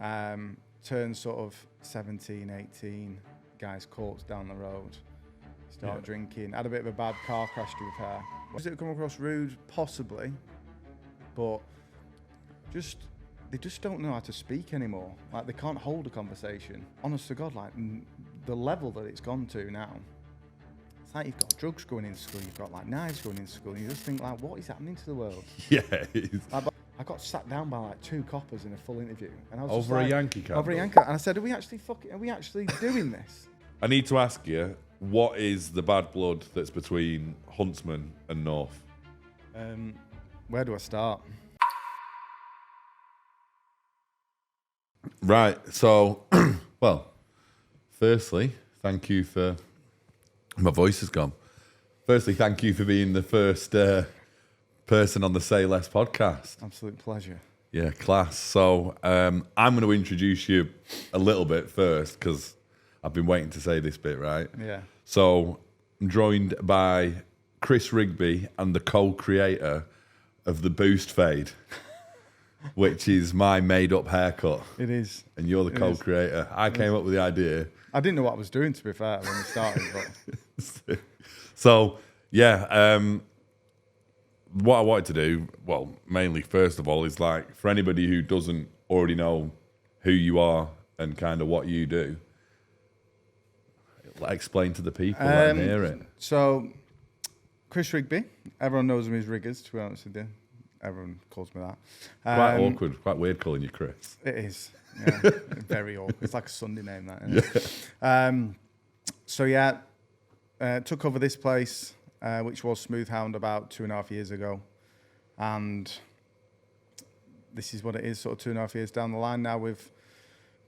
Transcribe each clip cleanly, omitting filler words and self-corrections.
Turn sort of 17, 18, guys caught down the road, start drinking, had a bit of a bad car crash to repair. Does it come across rude? Possibly, but they just don't know how to speak anymore. Like, they can't hold a conversation. Honest to God, like the level that it's gone to now, it's like you've got drugs going into school, you've got like knives going into school, and you just think like, what is happening to the world? Yeah. I got sat down by like 2 coppers in a full interview, and I was Over just a Yankee candle? Over a Yankee, and I said, are we actually doing this? I need to ask you, what is the bad blood that's between Huntsman and North? Where do I start? Right, so, well, firstly, thank you for... My voice is gone. Firstly, thank you for being the first person on the Say Less podcast. Absolute pleasure. Yeah, class. So I'm going to introduce you a little bit first, because I've been waiting to say this bit, right? Yeah. So I'm joined by Chris Rigby and the co-creator of the Boost Fade, which is my made-up haircut. It is. And you're the co-creator. I came up with the idea. I didn't know what I was doing, to be fair, when we started. But So, yeah, what I wanted to do, well, mainly first of all, is like, for anybody who doesn't already know who you are and kind of what you do, explain to the people that hear it. So, Chris Rigby, everyone knows him as Riggers, to be honest with you. Everyone calls me that. Quite awkward, quite weird calling you Chris. It is. Yeah, very awkward. It's like a Sunday name, that, isn't it? So, yeah, took over this place, which was Smooth Hound, about 2.5 years ago. And this is what it is, sort of 2.5 years down the line now. We've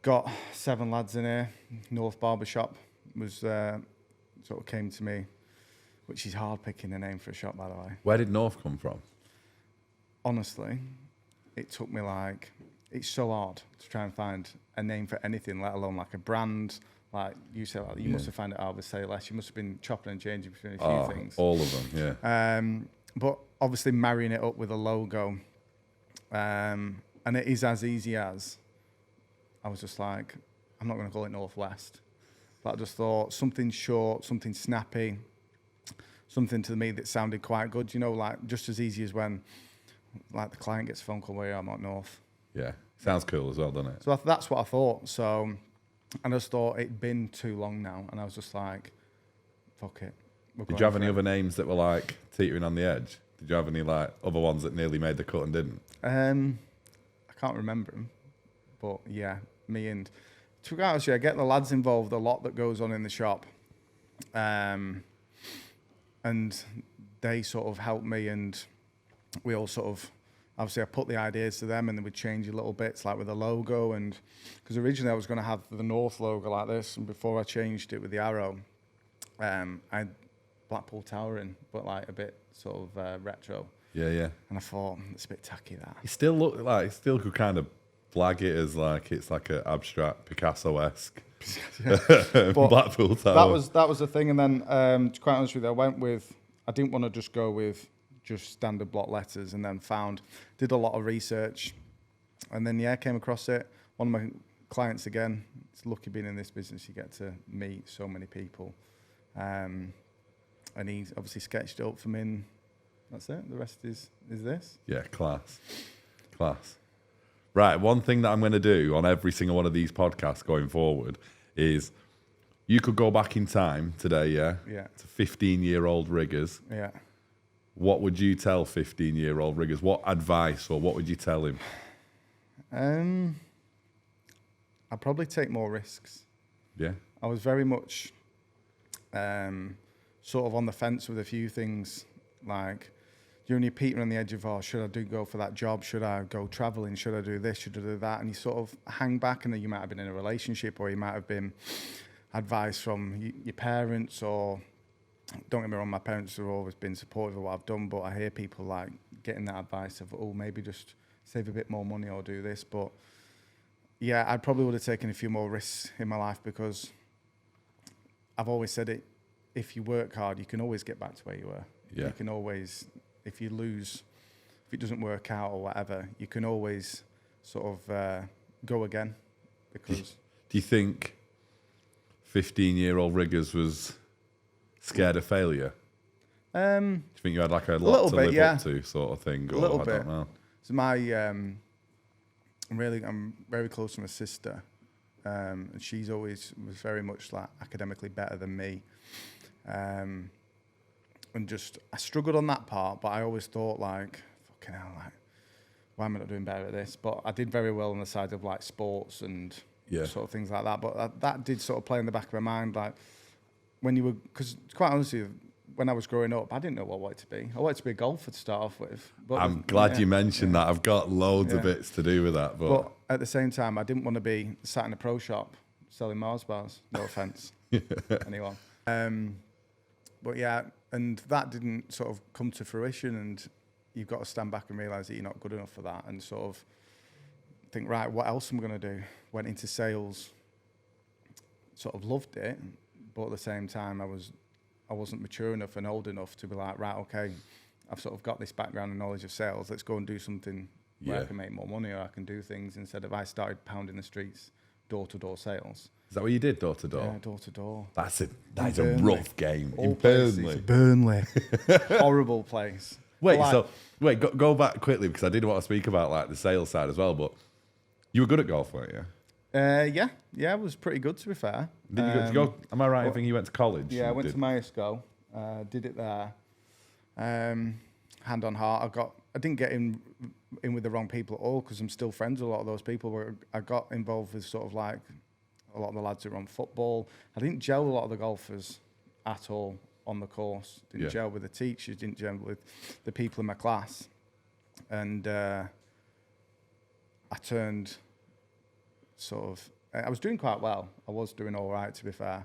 got 7 lads in here. North Barber Shop was sort of came to me, which is hard picking a name for a shop, by the way. Where did North come from? Honestly, it took me it's so hard to try and find a name for anything, let alone like a brand. Like you said, you must have found it out with Say Less. You must have been chopping and changing between a few things. All of them, yeah. But obviously marrying it up with a logo, and it is as easy as, I was just like, I'm not going to call it Northwest, but I just thought something short, something snappy, something to me that sounded quite good. You know, like just as easy as when, like, the client gets a phone call where I'm at North. Yeah, sounds cool as well, doesn't it? So that's what I thought. So I just thought it'd been too long now, and I was just like, fuck it. Did you have any other names that were like teetering on the edge? Did you have any like other ones that nearly made the cut and didn't? I can't remember them, but yeah, me and, to be honest, I get the lads involved a lot that goes on in the shop, and they sort of help me, and we all sort of, obviously I put the ideas to them, and they would change a little bits, like with the logo, and because originally I was going to have the North logo like this, and before I changed it with the arrow, I had Blackpool Tower in, but like a bit sort of retro. Yeah, yeah. And I thought, it's a bit tacky, that. It still looked like, it still could kind of flag it as like, it's like an abstract Picasso-esque Blackpool Tower. That was the thing, and then to be quite honest with you, I didn't want to just go with just standard block letters, and then did a lot of research, and then came across it. One of my clients, again, it's lucky being in this business, you get to meet so many people, and he obviously sketched it up for me, and that's it. The rest is this. Yeah, class. Right, one thing that I'm going to do on every single one of these podcasts going forward is, you could go back in time today, yeah, to 15-year-old riggers. Yeah. What would you tell 15-year-old riggers? What advice, or what would you tell him? I'd probably take more risks. Yeah. I was very much sort of on the fence with a few things, like you're only peeking on the edge of, should I go for that job? Should I go traveling? Should I do this? Should I do that? And you sort of hang back, and then you might have been in a relationship, or you might have been advice from your parents, or, don't get me wrong, my parents have always been supportive of what I've done, but I hear people like getting that advice of, maybe just save a bit more money or do this. But yeah, I probably would have taken a few more risks in my life, because I've always said it, if you work hard, you can always get back to where you were. Yeah. You can always, if you lose, if it doesn't work out or whatever, you can always sort of go again. because. Do you think 15-year-old Riggers was scared of failure? Do you think you had like a lot to live up to, sort of thing? Or A little I bit. don't know. So I'm very close to my sister, and she's always was very much like academically better than me, and just I struggled on that part. But I always thought like, fucking hell, like, why am I not doing better at this? But I did very well on the side of like sports and sort of things like that. But that did sort of play in the back of my mind, like when you were, because quite honestly, when I was growing up, I didn't know what I wanted to be. I wanted to be a golfer to start off with. But I'm glad you mentioned that. I've got loads of bits to do with that. But at the same time, I didn't want to be sat in a pro shop selling Mars bars. No offence, anyone. But yeah, and that didn't sort of come to fruition. And you've got to stand back and realise that you're not good enough for that. And sort of think, right, what else am I going to do? Went into sales, sort of loved it. But at the same time, I wasn't mature enough and old enough to be like, right, okay, I've sort of got this background and knowledge of sales. Let's go and do something where I can make more money, or I can do things instead of I started pounding the streets, door-to-door sales. Is that what you did, door-to-door? Yeah, door-to-door. That is a rough game. All in Burnley. places. Burnley. Horrible place. Go back quickly, because I did want to speak about like the sales side as well, but you were good at golf, weren't you? Yeah, I was pretty good, to be fair. Did you go? Am I right? I think you went to college. Yeah, I went to Myerscough, did it there. Hand on heart, I didn't get in with the wrong people at all, because I'm still friends with a lot of those people. Where I got involved with sort of like a lot of the lads who were on football. I didn't gel with a lot of the golfers at all on the course. Didn't gel with the teachers. Didn't gel with the people in my class, and I turned. Sort of, I was doing quite well. I was doing all right, to be fair.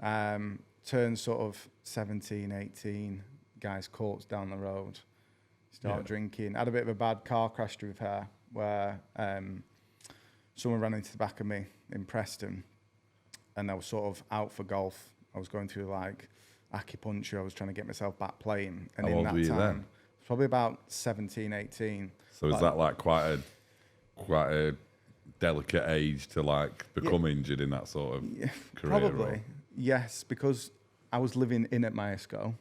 Turned sort of 17, 18, guys courts down the road, started drinking. Had a bit of a bad car crash, to be fair, where someone ran into the back of me in Preston, and I was sort of out for golf. I was going through like acupuncture. I was trying to get myself back playing. And How in old that were you time, then? probably about 17, 18. So is that like quite a delicate age to like become injured in that sort of career? Probably, or? yes, because I was living in at Myerscough.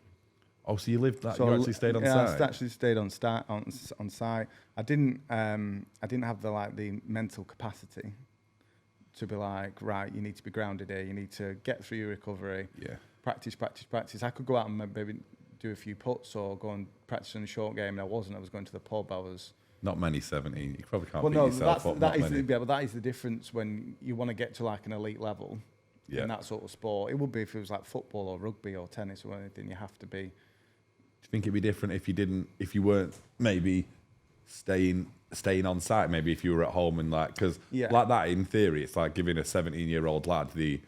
Oh, so you lived that? So you actually stayed on site? I actually stayed on site. I didn't have the mental capacity to be like, right, you need to be grounded here. You need to get through your recovery. Yeah. Practice. I could go out and maybe do a few putts or go and practice on a short game. And I wasn't. I was going to the pub. I was. Not many 17. You probably can't beat yourself up. But that is the difference when you want to get to like an elite level in that sort of sport. It would be if it was like football or rugby or tennis or anything. You have to be. Do you think it'd be different if you weren't maybe staying on site? Maybe if you were at home and like, because like that in theory, it's like giving a 17-year-old lad you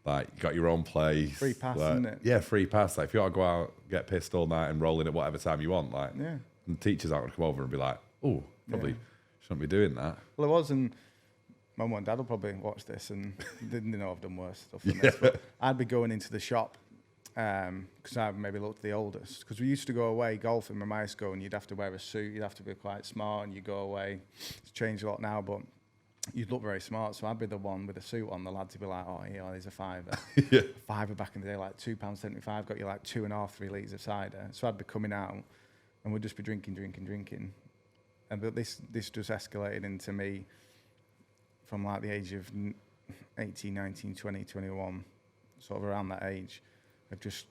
got your own place, free pass, like, isn't it? Yeah, free pass. Like if you want to go out, get pissed all night and roll in at whatever time you want, like, and teachers aren't going to come over and be like, oh, probably shouldn't be doing that. Well, it was, and my mum and dad will probably watch this and they know I've done worse stuff than this. But I'd be going into the shop because I maybe looked the oldest. Because we used to go away golfing with Myerscough, and you'd have to wear a suit, you'd have to be quite smart, and you go away. It's changed a lot now, but you'd look very smart. So I'd be the one with a suit on. The lads would be like, oh, yeah, there's a fiver. Fiver back in the day, like £2.75, got you like 2.5, 3 litres of cider. So I'd be coming out, and we'd just be drinking. But this just escalated into me from like the age of 18, 19, 20, 21, sort of around that age, of just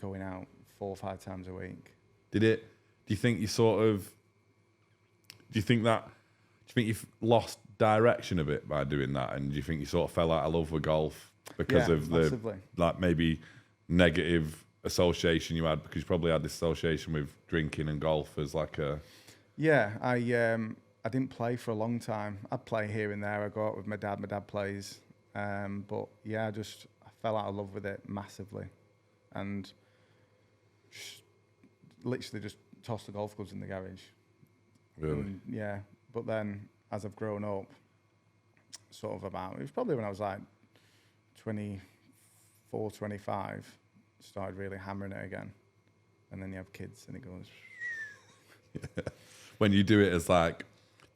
going out 4 or 5 times a week. Do you think you've lost direction a bit by doing that? And do you think you sort of fell out of love with golf because of massively. the like maybe negative association you had, because you probably had this association with drinking and golf as like a... Yeah, I didn't play for a long time. I'd play here and there. I go out with my dad. My dad plays. But yeah, I fell out of love with it massively. And literally just tossed the golf clubs in the garage. Really? And, yeah. But then as I've grown up, it was probably when I was like 24, 25, started really hammering it again. And then you have kids and it goes... When you do it as like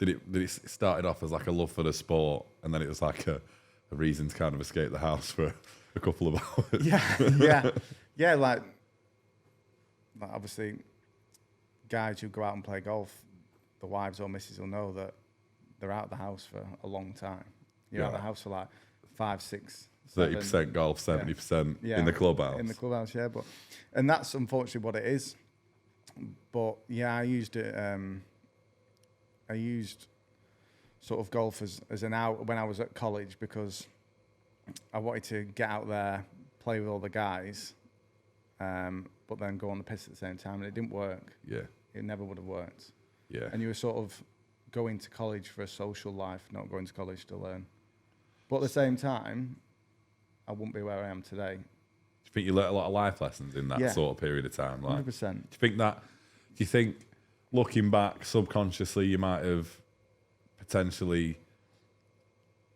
it started off as like a love for the sport, and then it was like a reason to kind of escape the house for a couple of hours? Yeah. Like obviously, guys who go out and play golf, the wives or missus will know that they're out of the house for a long time. You're out of the house for like 5, 6, 30% golf, 70% in the clubhouse. In the clubhouse, yeah. And that's unfortunately what it is. But yeah, I used it. I used sort of golf as an out when I was at college, because I wanted to get out there, play with all the guys, but then go on the piss at the same time, and it didn't work. Yeah. It never would have worked. Yeah. And you were sort of going to college for a social life, not going to college to learn. But at the same time, I wouldn't be where I am today. Do you think you learnt a lot of life lessons in that sort of period of time? Like, 100%. Do you think looking back subconsciously you might have potentially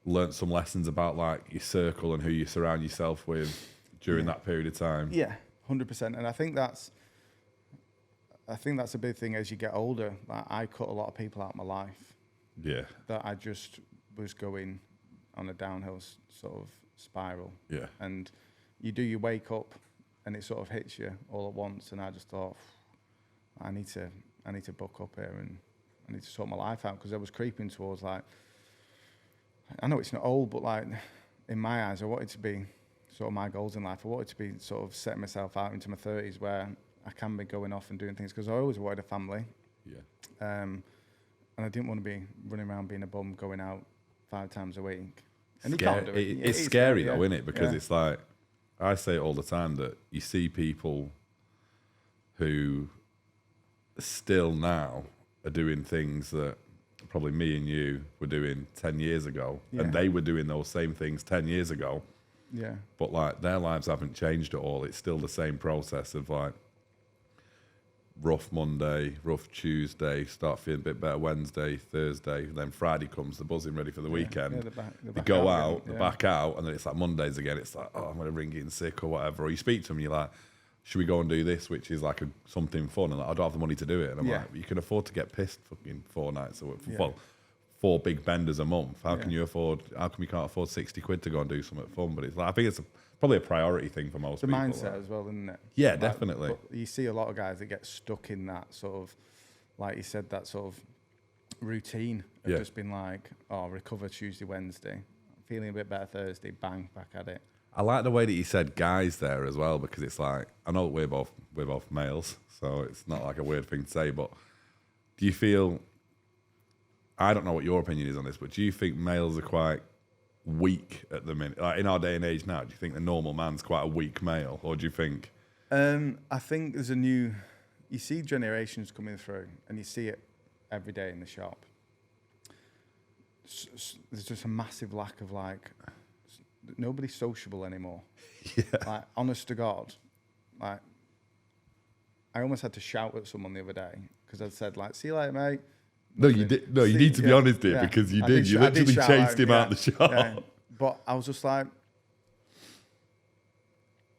learnt some lessons about like your circle and who you surround yourself with during that period of time? Yeah, 100%. And I think that's a big thing as you get older. Like, I cut a lot of people out of my life. Yeah. That I just was going on a downhill sort of spiral. Yeah. And you wake up and it sort of hits you all at once. And I just thought, I need to buck up here, and I need to sort my life out, because I was creeping towards, like, I know it's not old, but like in my eyes, I wanted to be sort of my goals in life. I wanted to be sort of setting myself out into my 30s where I can be going off and doing things, because I always wanted a family. Yeah. And I didn't want to be running around being a bum, going out 5 times a week. And you Scary. can't do it. It's scary though, isn't it? Because it's like, I say it all the time, that you see people who still now are doing things that probably me and you were doing 10 years ago, and they were doing those same things 10 years ago. Yeah. But like, their lives haven't changed at all. It's still the same process of like, rough Monday, rough Tuesday, start feeling a bit better Wednesday, Thursday, then Friday comes, the buzzing ready for the weekend. They go out, they're back out, and then it's like Mondays again. It's like, oh, I'm going to ring in sick or whatever. Or you speak to them, you're like, should we go and do this, which is like something fun? And like, I don't have the money to do it. And I'm like, you can afford to get pissed fucking 4 nights a week. Well, 4 big benders a month. How come you can't afford 60 quid to go and do something fun? But it's like, I think it's probably a priority thing for most people. It's a mindset as well, isn't it? Yeah, like, definitely. But you see a lot of guys that get stuck in that sort of, like you said, that sort of routine of just being like, oh, recover Tuesday, Wednesday, feeling a bit better Thursday, bang, back at it. I like the way that you said guys there as well, because it's like, I know that we're both males, so it's not like a weird thing to say, but do you feel, I don't know what your opinion is on this, but do you think males are quite weak at the minute? Like in our day and age now, do you think the normal man's quite a weak male, or do you think? I think there's you see generations coming through, and you see it every day in the shop. There's just a massive lack of like, nobody's sociable anymore. Yeah. Like, honest to God, like, I almost had to shout at someone the other day because I said, like, see you later, mate. No, you did. No, you need to be honest here, because you did. You literally chased him out the shop. Yeah. But I was just like,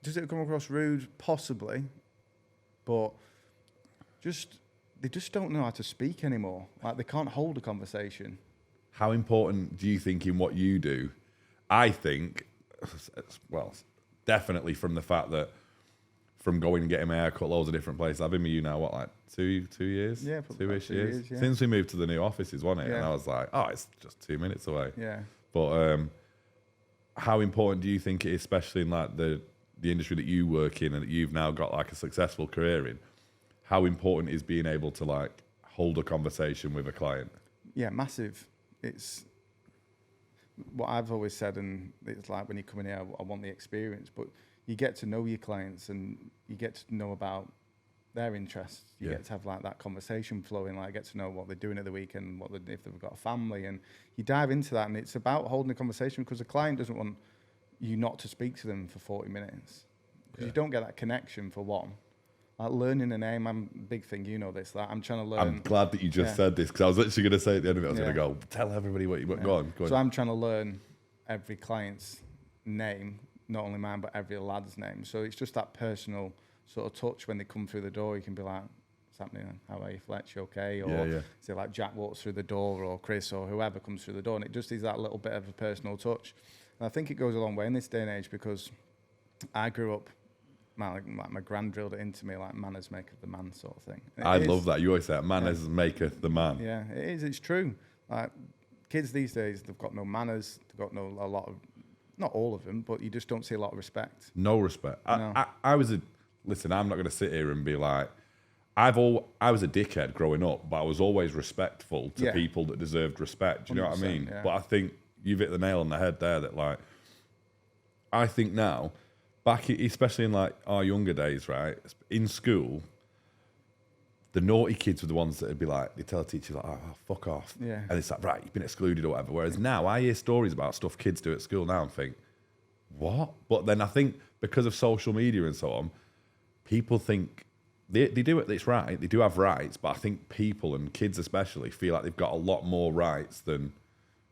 does it come across rude? Possibly. But they just don't know how to speak anymore. Like, they can't hold a conversation. How important do you think in what you do? I think, well, definitely from the fact that from going and getting my hair cut loads of different places. I've been with you now, what, like 2 years? Yeah, 2-ish years. Since we moved to the new offices, wasn't it? Yeah. And I was like, oh, it's just 2 minutes away. Yeah. But how important do you think it is, especially in like the industry that you work in and that you've now got like a successful career in? How important is being able to like hold a conversation with a client? Yeah, massive. It's what I've always said, and it's like when you come in here, I want the experience, but you get to know your clients and you get to know about their interests. You get to have like that conversation flowing, like get to know what they're doing at the weekend, if they've got a family, and you dive into that, and it's about holding a conversation, because the client doesn't want you not to speak to them for 40 minutes because you don't get that connection for one. Like learning a name, I'm a big thing, you know this. Like I'm trying to learn. I'm glad that you just said this, because I was literally going to say at the end of it, I was going to go, tell everybody what you go on. So I'm trying to learn every client's name, not only mine, but every lad's name. So it's just that personal sort of touch when they come through the door. You can be like, what's happening? How are you, Fletch? You okay? Or Yeah. say like Jack walks through the door, or Chris, or whoever comes through the door, and it just is that little bit of a personal touch. And I think it goes a long way in this day and age, because I grew up, like my gran drilled it into me, like manners maketh the man sort of thing. I love that. You always say that, manners maketh the man. Yeah, it is. It's true. Like kids these days, they've got no manners. They've got a lot of, not all of them, but you just don't see a lot of respect. No respect. No. Listen, I'm not going to sit here and be like, I was a dickhead growing up, but I was always respectful to people that deserved respect. Do you know what I mean? Yeah. But I think you've hit the nail on the head there that, like, I think now, especially in like our younger days, right, in school, the naughty kids were the ones that would be like, they tell a teacher, like, oh, fuck off. Yeah. And it's like, right, you've been excluded or whatever. Whereas now I hear stories about stuff kids do at school now and think, what? But then I think because of social media and so on, people think they do it, it's right, they do have rights, but I think people, and kids especially, feel like they've got a lot more rights than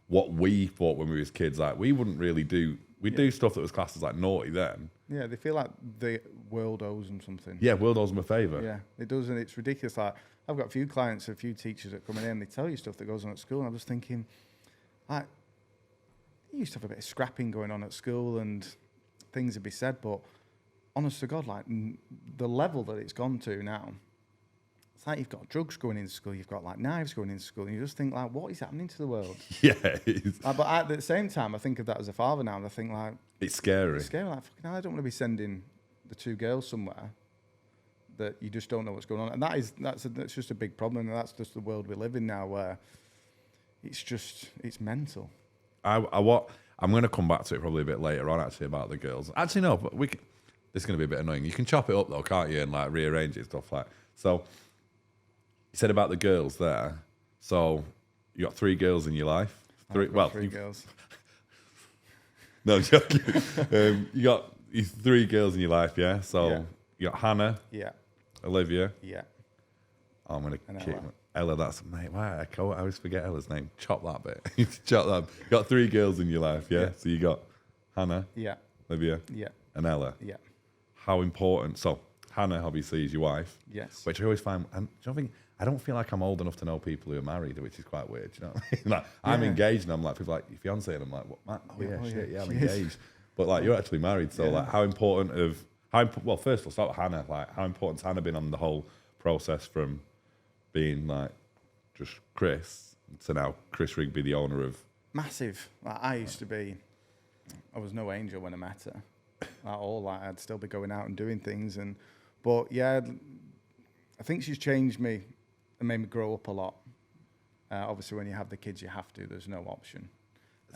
what we thought when we was kids. Like, we wouldn't really do, we'd do stuff that was classed as like naughty then. Yeah, they feel like the world owes them something. Yeah, world owes them a favour. Yeah, it does, and it's ridiculous. Like, I've got a few clients, a few teachers that come in and they tell you stuff that goes on at school, and I'm just thinking, like, you used to have a bit of scrapping going on at school and things would be said, but honest to God, like the level that it's gone to now, it's like you've got drugs going into school, you've got like knives going into school, and you just think like, what is happening to the world? Yeah. But at the same time, I think of that as a father now, and I think like, it's scary. it's scary. Like, fucking hell, I don't want to be sending the two girls somewhere that you just don't know what's going on, and that's just a big problem, and that's just the world we live in now, where it's mental. I'm going to come back to it probably a bit later on, actually, about the girls. Actually, no, but this is going to be a bit annoying. You can chop it up, though, can't you, and like rearrange it and stuff like. So, you said about the girls there. So, you got 3 girls in your life. Three girls. No, I'm joking. You got 3 girls in your life, yeah? So, you got Hannah. Yeah. Olivia. Yeah. Oh, I'm going And to keep Ella. Ella, that's, mate, why? I always forget Ella's name. Chop that bit. Chop that. You got 3 girls in your life, yeah? Yeah. So, you got Hannah. Yeah. Olivia. Yeah. And Ella. Yeah. How important? So, Hannah obviously is your wife. Yes. Which I always find. I don't feel like I'm old enough to know people who are married, which is quite weird. You know what I mean? Like, I'm engaged, and I'm like, people are like, your fiance, and I'm like, what? Matt? Oh yeah, shit, yeah, I'm engaged. But like, you're actually married, so like, how important well, first we'll start with Hannah. Like, how important's Hannah been on the whole process from being like just Chris to now Chris Rigby, the owner of? Massive. Like, I was no angel when I met her at all. Like, I'd still be going out and doing things, but yeah, I think she's changed me and made me grow up a lot. Obviously, when you have the kids, you have to. There's no option.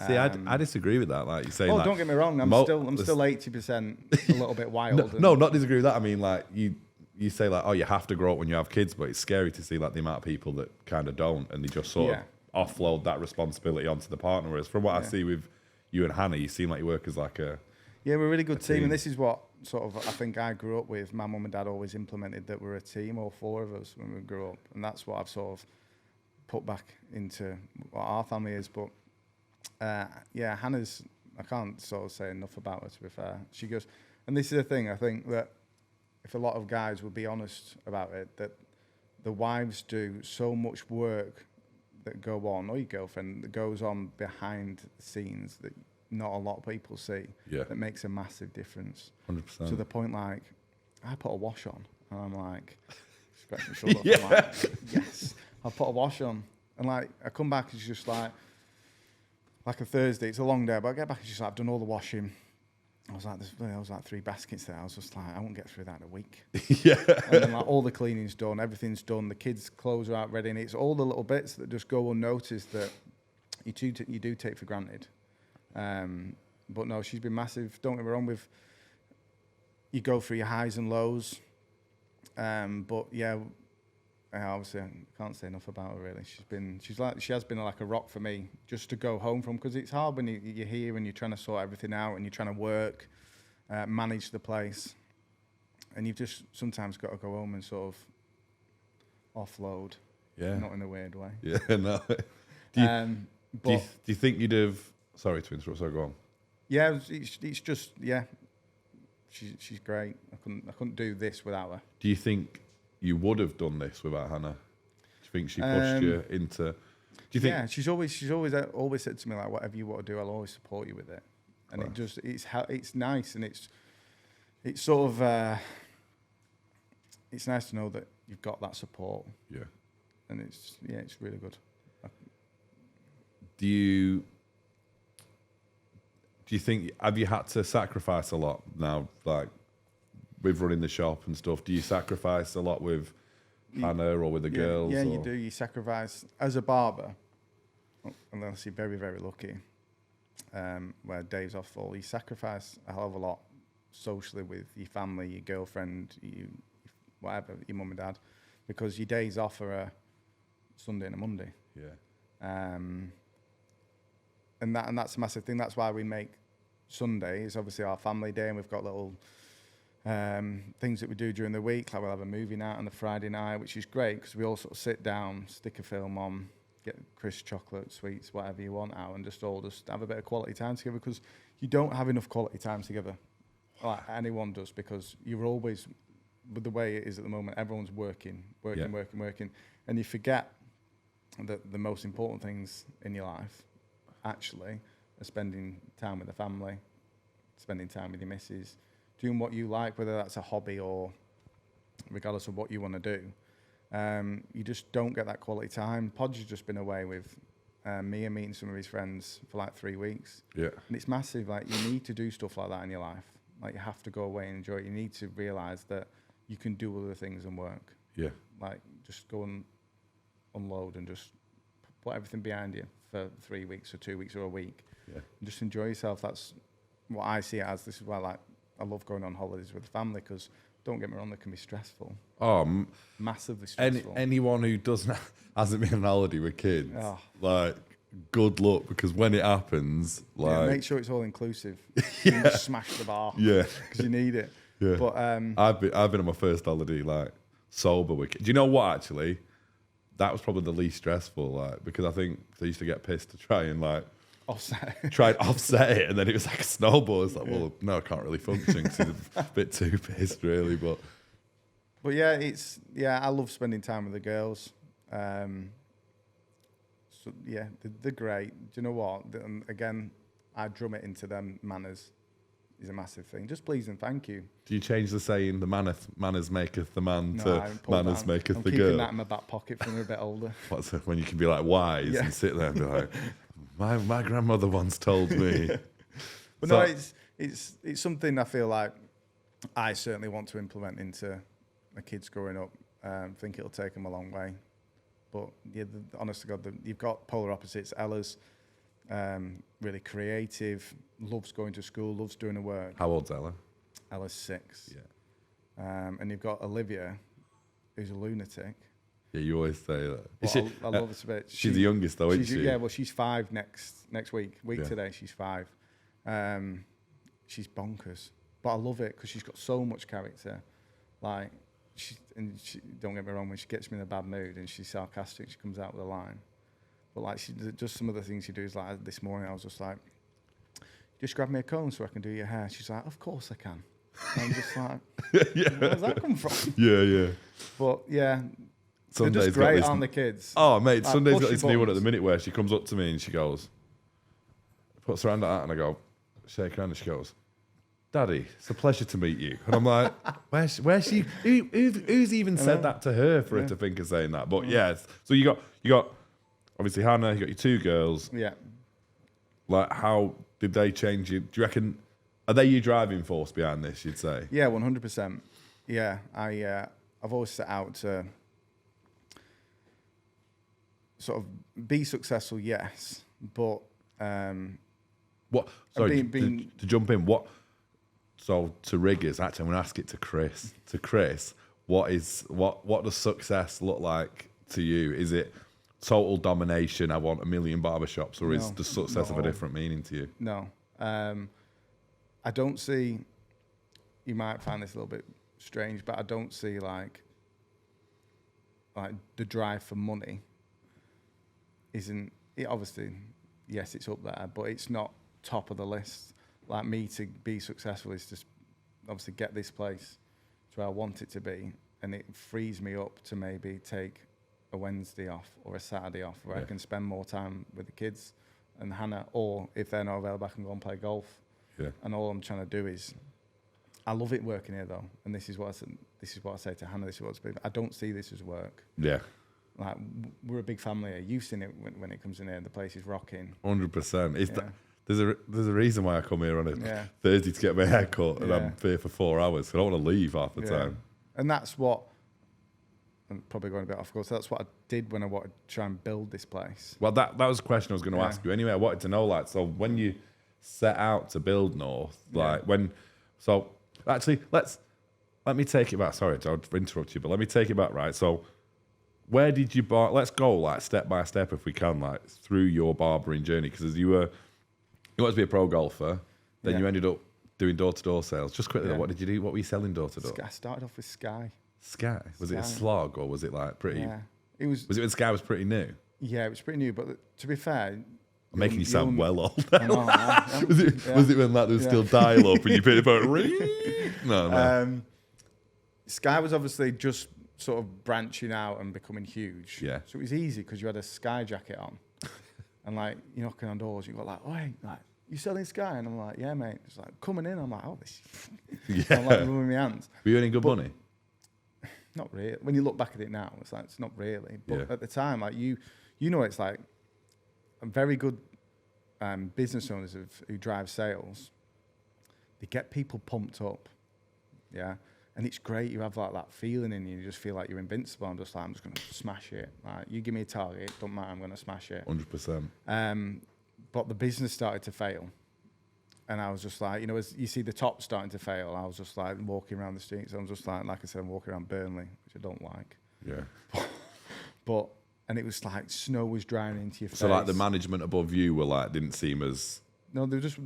See, I disagree with that. Like you say, don't get me wrong. I'm still 80% a little bit wild. No, not disagree with that. I mean, like you say like, oh, you have to grow up when you have kids, but it's scary to see like the amount of people that kind of don't, and they just sort of offload that responsibility onto the partner. Whereas from what I see with you and Hannah, you seem like you work as like a we're a really good team, and this is what sort of I think I grew up with. My mum and dad always implemented that we're a team, all 4 of us when we grew up, and that's what I've sort of put back into what our family is. But Hannah's, I can't sort of say enough about her, to be fair. She goes, and this is the thing, I think that if a lot of guys would be honest about it, that the wives do so much work that go on, or your girlfriend, that goes on behind the scenes that not a lot of people see, that makes a massive difference. 100%. To the point, like, I put a wash on, and I'm like, scratch my shoulder. I'm like, yes, I put a wash on, and like, I come back, it's just like a Thursday, it's a long day, but I get back, it's just like, I've done all the washing. I was like 3 baskets there. I was just like, I won't get through that in a week. And then like all the cleaning's done, everything's done, the kids' clothes are out ready, and it's all the little bits that just go unnoticed that you do take for granted. But no, she's been massive. Don't get me wrong, you go through your highs and lows. But yeah, obviously I can't say enough about her really. She has been like a rock for me just to go home from, because it's hard when you're here and you're trying to sort everything out and you're trying to work, manage the place, and you've just sometimes got to go home and sort of offload. Yeah. Not in a weird way. Yeah, no. Do you think you'd have? Sorry to interrupt. So go on. Yeah, it's just she's great. I couldn't do this without her. Do you think you would have done this without Hannah? Do you think she pushed you into? Do you think? Yeah, she's always said to me like, whatever you want to do, I'll always support you with it. And it's nice, and it's sort of it's nice to know that you've got that support. Yeah. And it's really good. Do you think, have you had to sacrifice a lot now, like with running the shop and stuff? Do you sacrifice a lot with Hannah or with the girls? Yeah, you do. You sacrifice as a barber, unless you're very, very lucky, where days off fall. You sacrifice a hell of a lot socially with your family, your girlfriend, whatever, your mum and dad, because your days off are a Sunday and a Monday. Yeah. And that's a massive thing. That's why we make Sunday is obviously our family day, and we've got little things that we do during the week. Like we'll have a movie night on the Friday night, which is great because we all sort of sit down, stick a film on, get Chris chocolate, sweets, whatever you want out, and just have a bit of quality time together, because you don't have enough quality time together. Like anyone does, because you're always, with the way it is at the moment, everyone's working, and you forget that the most important things in your life actually are spending time with the family, spending time with your missus, doing what you like, whether that's a hobby or regardless of what you want to do. You just don't get that quality time. Podge has just been away with Mia meeting some of his friends for like 3 weeks. Yeah. And it's massive. Like, you need to do stuff like that in your life. Like, you have to go away and enjoy it. You need to realise that you can do other things and work. Yeah. Like, just go and unload and just put everything behind you for 3 weeks or 2 weeks or a week. Yeah. And just enjoy yourself. That's what I see it as. This is why I love going on holidays with the family, because don't get me wrong, they can be stressful. Oh, massively stressful. Anyone who hasn't been on holiday with kids, like, good luck, because when it happens, like, make sure it's all inclusive. You just smash the bar. Yeah, because you need it. Yeah. But I've been on my first holiday like sober with kids. Do you know what, actually? That was probably the least stressful, like, because I think they used to get pissed to try and like offset it, and then it was like a snowball. It's like, well, no, I can't really function because it's a bit too pissed, really. But yeah, I love spending time with the girls. So yeah, they're great. Do you know what? Again, I drum it into them. Manners is a massive thing. Just please and thank you. Do you change the saying, the manners maketh the man, to manners maketh the girl? I'm keeping that in my back pocket when we're a bit older. What's when you can be like wise and sit there and be like, my grandmother once told me. But no, it's something I feel like I certainly want to implement into my kids growing up. I think it'll take them a long way. But yeah, honest to God, you've got polar opposites. Ella's really creative, loves going to school, loves doing her work. How old's Ella? Ella's 6. Yeah. And you've got Olivia, who's a lunatic. Yeah, you always say that. I love it a bit. She's the youngest, though, isn't she? Yeah, well, she's 5 next week. Today, she's 5. She's bonkers. But I love it because she's got so much character. Like, don't get me wrong, when she gets me in a bad mood and she's sarcastic, she comes out with a line. But like, just some of the things she does. Like this morning, I was just like, "Just grab me a comb so I can do your hair." She's like, "Of course I can." And I'm just like, "Where does that come from?" Yeah. But yeah, Sunday's they're just great, aren't the kids? Oh mate, like, Sunday's got this new one at the minute where she comes up to me and she goes, puts her hand like that, and I go, shake her hand, and she goes, "Daddy, it's a pleasure to meet you." And I'm like, where's she? Who's even said that to her for her to think of saying that? But yeah, so you got obviously Hannah, you got your 2 girls. Yeah. Like, how did they change you? Do you reckon, are they your driving force behind this, you'd say? Yeah, 100%. Yeah, I've always set out to sort of be successful, yes, but what? Sorry, to jump in, what? So to riggers, actually, I'm going to ask it to Chris. To Chris, what does success look like to you? Is it total domination? I want 1 million barbershops, or is the success have a different meaning to you? No, I don't see. You might find this a little bit strange, but I don't see like the drive for money. Isn't it? Obviously, yes, it's up there, but it's not top of the list. Like, me to be successful is just obviously get this place to where I want it to be, and it frees me up to maybe take a Wednesday off or a Saturday off where I can spend more time with the kids and Hannah, or if they're not available, I can go and play golf. Yeah. And all I'm trying to do is, I love it working here though, and this is what I say to Hannah. This is what's been. I don't see this as work. Yeah. Like we're a big family here. You've seen it when it comes in here. The place is rocking. 100%. There's a reason why I come here on a Thursday to get my hair cut, and I'm here for 4 hours. I don't want to leave half the time. And that's what. I'm probably going a bit off course. That's what I did when I wanted to try and build this place. Well, that was a question I was going to ask you. Anyway, I wanted to know, like, so when you set out to build North, like actually, let me take it back. Sorry to interrupt you, but let me take it back, right? So where did you let's go like step by step if we can, like through your barbering journey, because you wanted to be a pro golfer, then you ended up doing door-to-door sales. Just quickly, what did you do? What were you selling door-to-door? I started off with Sky. Sky? Was it a slog or was it like pretty? Yeah. It was it when Sky was pretty new? Yeah, it was pretty new, but to be fair... I'm making you sound well old. I know, was it when like there was still dial-up and you picked up ring? No. Sky was obviously just sort of branching out and becoming huge. Yeah. So it was easy because you had a Sky jacket on. And like, you're knocking on doors, you got like, oh, hey, like, you selling Sky? And I'm like, yeah, mate. It's like, coming in. I'm like, oh, this. I'm like, rubbing my hands. Were you earning good money? Not really. When you look back at it now, it's like, it's not really. But at the time, like, you know, it's like, very good business owners who drive sales, they get people pumped up, and it's great. You have like that feeling in you. You just feel like you're invincible. I'm just going to smash it. Like, you give me a target, don't matter, I'm going to smash it. 100%. But the business started to fail, and I was just like, you know, as you see the top starting to fail, I was just like walking around the streets. I'm just like I said, I'm walking around Burnley, which I don't like. Yeah. But and it was like snow was drowning into your face. So like the management above you were like didn't seem as. No, I just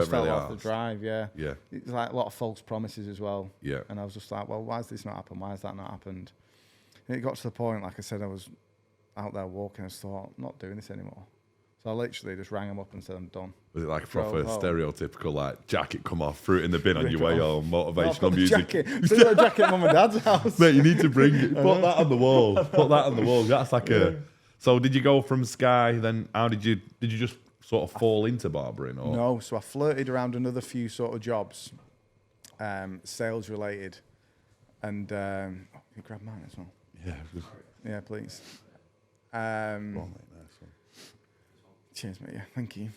fell off the drive. Yeah. It was like a lot of false promises as well. Yeah. And I was just like, well, why has this not happened? Why has that not happened? And it got to the point, like I said, I was out there walking. I just thought, I'm not doing this anymore. So I literally just rang them up and said, I'm done. Was it like a proper stereotypical like jacket come off, fruit in the bin on your way home, motivational music? Still got a jacket at mum and dad's house. Mate, you need to bring it. Put that on the wall. Put that on the wall. That's like a. So did you go from Sky? Then how did you just sort of fall into barbering? Or? No, so I flirted around another few sort of jobs, sales related, and can you grab mine as well? Yeah. Yeah, please. Go on, mate. Nice one. Cheers, mate. Yeah, thank you.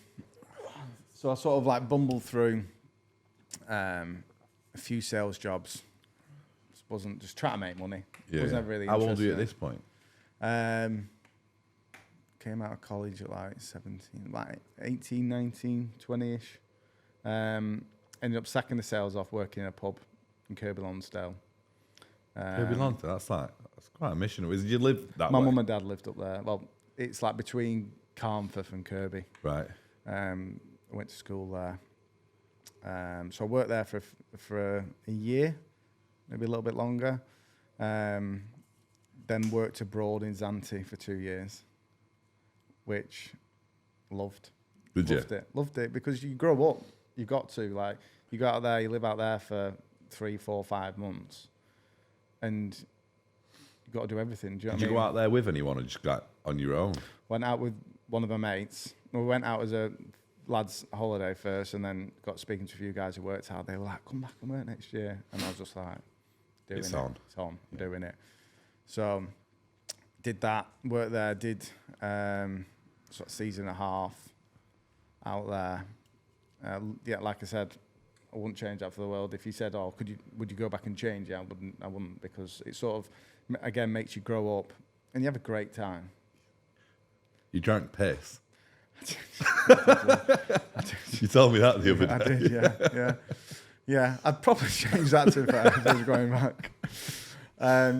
So I sort of like bumbled through a few sales jobs. Just wasn't just trying to make money. Yeah. Wasn't ever really How interested. old were you at this point? Came out of college at like 17, like 18, 19, 20-ish. Ended up sacking the sales off, working in a pub in Kirby Lonsdale. Kirby Lonsdale, that's quite a mission. Did you live that My way? mum and dad lived up there. Well, it's like between Carnforth and Kirby. Right. I went to school there. So I worked there for a year, maybe a little bit longer. Then worked abroad in Zante for 2 years, which loved. Loved it because you grow up. You've got to, like, you go out there, you live out there for 3, 4, 5 months, and you've got to do everything. Do you know what I mean? Did you go out there with anyone or just got on your own? Went out with one of my mates. We went out as a lads' holiday first, and then got speaking to a few guys who worked out. They were like, "Come back and work next year," and I was just like, "Doing it. It's on. I'm doing it." So did that. Worked there. Did sort of season and a half out there. Yeah, like I said, I wouldn't change that for the world. If you said, "Oh, would you go back and change?" Yeah, I wouldn't, because it sort of again makes you grow up, and you have a great time. You drank piss. You told me that the other day. I did, yeah. I'd probably change that to if I was going back.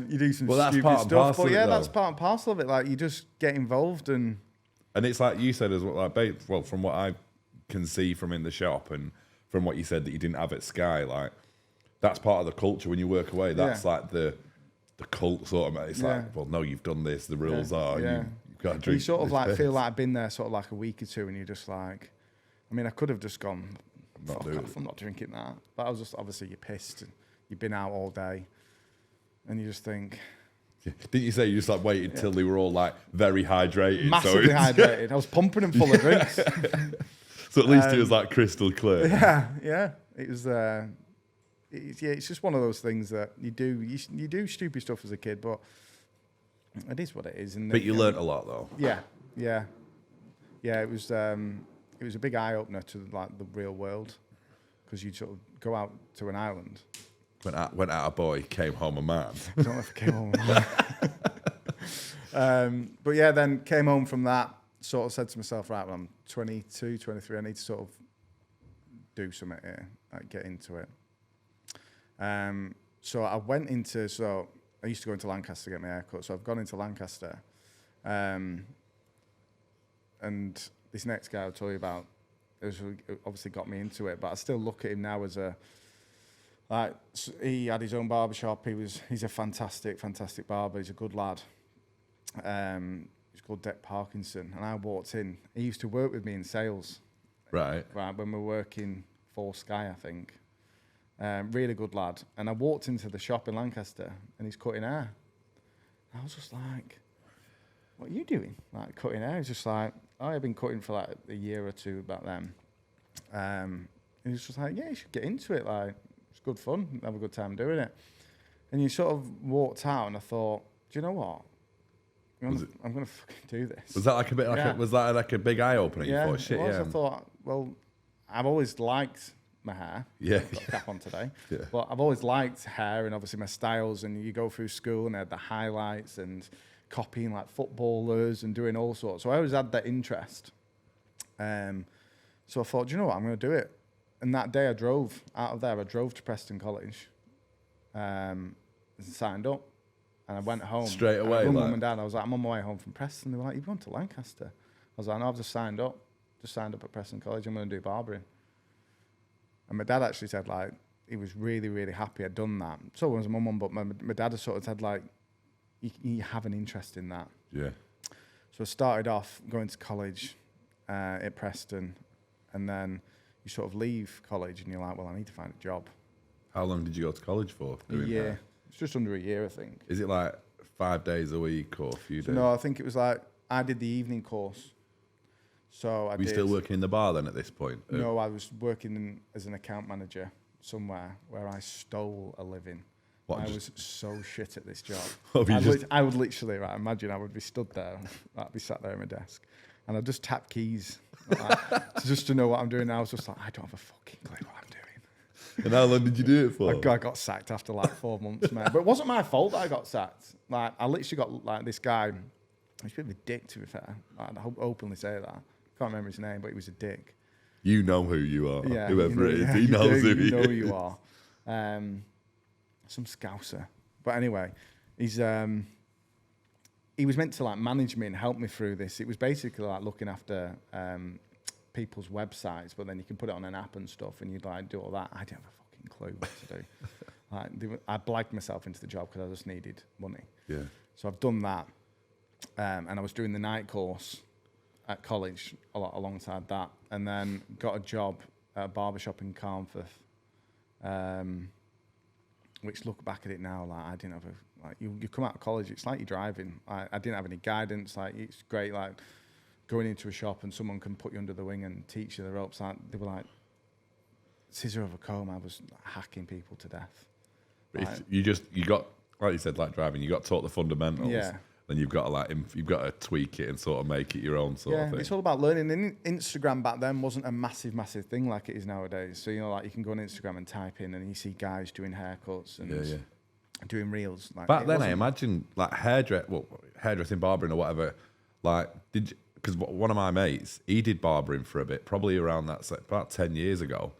You do some stupid stuff, but yeah, that's part and parcel of it. Like, you just get involved, and it's like you said as well. Like, well, from what I can see from in the shop, and from what you said that you didn't have at Sky, like, that's part of the culture when you work away. That's like the cult sort of. It's like, well, no, you've done this. The rules are. You've got to drink. You sort of like feel like I've been there sort of like a week or two, and you're just like, I mean, I could have just gone, fuck off, I'm not drinking that. But I was just, obviously you're pissed. You've been out all day. and you just think, Didn't you say you just like waited till they were all like very hydrated? massively hydrated. I was pumping them full of drinks. So at least it was like crystal clear. Yeah. It was. It's just one of those things that you do. You do stupid stuff as a kid, but it is what it is. And But you learnt a lot though. Yeah. It was a big eye opener to like the real world, because you'd sort of go out to an island. Went out a boy, came home a man. I don't know if I came home. But yeah, then came home from that. Sort of said to myself, right, when I'm 22, 23, I need to sort of do something here, like get into it. So I went into, I used to go into Lancaster to get my hair cut. So I've gone into Lancaster. And this next guy I'll tell you about, it obviously got me into it, but I still look at him now as he had his own barbershop. He's a fantastic barber. He's a good lad. He's called Deck Parkinson, and I walked in. He used to work with me in sales. Right, when we were working for Sky, I think. Really good lad. And I walked into the shop in Lancaster, and he's cutting hair. I was just like, what are you doing? Like, cutting hair? He's just like, I've been cutting for like a year or two back then. And he's just like, yeah, you should get into it. Like, it's good fun. Have a good time doing it. And you sort of walked out, and I thought, do you know what? I'm going to fucking do this. Was that like a bit like was that like a big eye opener? Yeah, You thought, shit, I thought, well, I've always liked my hair. Yeah. I've got a cap on today. Yeah. But I've always liked hair and obviously my styles, and you go through school and I had the highlights and copying like footballers and doing all sorts. So I always had that interest. So I thought, do you know what? I'm going to do it. And that day I drove out of there. I drove to Preston College and signed up. And I went home. Straight away? I rang mum and dad. I was like, I'm on my way home from Preston. They were like, you've gone to Lancaster? I was like, no, I've just signed up. Just signed up at Preston College. I'm going to do barbering. And my dad actually said, like, he was really, really happy I'd done that. So was my mum, but my dad has sort of said, like, you have an interest in that. Yeah. So I started off going to college at Preston, and then you sort of leave college and you're like, well, I need to find a job. How long did you go to college for? A year. It's just under a year, I think. Is it like 5 days a week or a few days? No, I think it was like, I did the evening course. So Were you still working in the bar then at this point? No, I was working as an account manager somewhere where I stole a living. I was so shit at this job. I would literally, right, imagine I would be stood there, I'd be sat there at my desk, and I'd just tap keys, just to know what I'm doing. I was just like, I don't have a fucking clue what I'm doing. And how long did you do it for? I got sacked after like 4 months, man. But it wasn't my fault that I got sacked. Like, I literally got like this guy. He's a bit of a dick, to be fair. I openly say that. Can't remember his name, but he was a dick. You know who you are. Yeah, whoever it is, he knows who you you know who you are. Some scouser. But anyway, he was meant to like manage me and help me through this. It was basically like looking after people's websites, but then you can put it on an app and stuff, and you'd like do all that. I didn't have a fucking clue what to do. I blagged myself into the job because I just needed money. Yeah. So I've done that, and I was doing the night course at college a lot alongside that, and then got a job at a barbershop in Carnforth, which look back at it now, like I didn't have you come out of college, it's like you're driving. I didn't have any guidance. Like, it's great, like going into a shop and someone can put you under the wing and teach you the ropes. Like, they were like scissor over comb. I was hacking people to death. If you got, like you said, like driving, you got taught the fundamentals. Yeah. Then you've got to tweak it and sort of make it your own sort of thing. It's all about learning. And Instagram back then wasn't a massive thing like it is nowadays. So, you know, like you can go on Instagram and type in and you see guys doing haircuts and doing reels. Like, back then, I imagine like hairdressing, barbering or whatever. Like, because one of my mates, he did barbering for a bit, probably around about 10 years ago,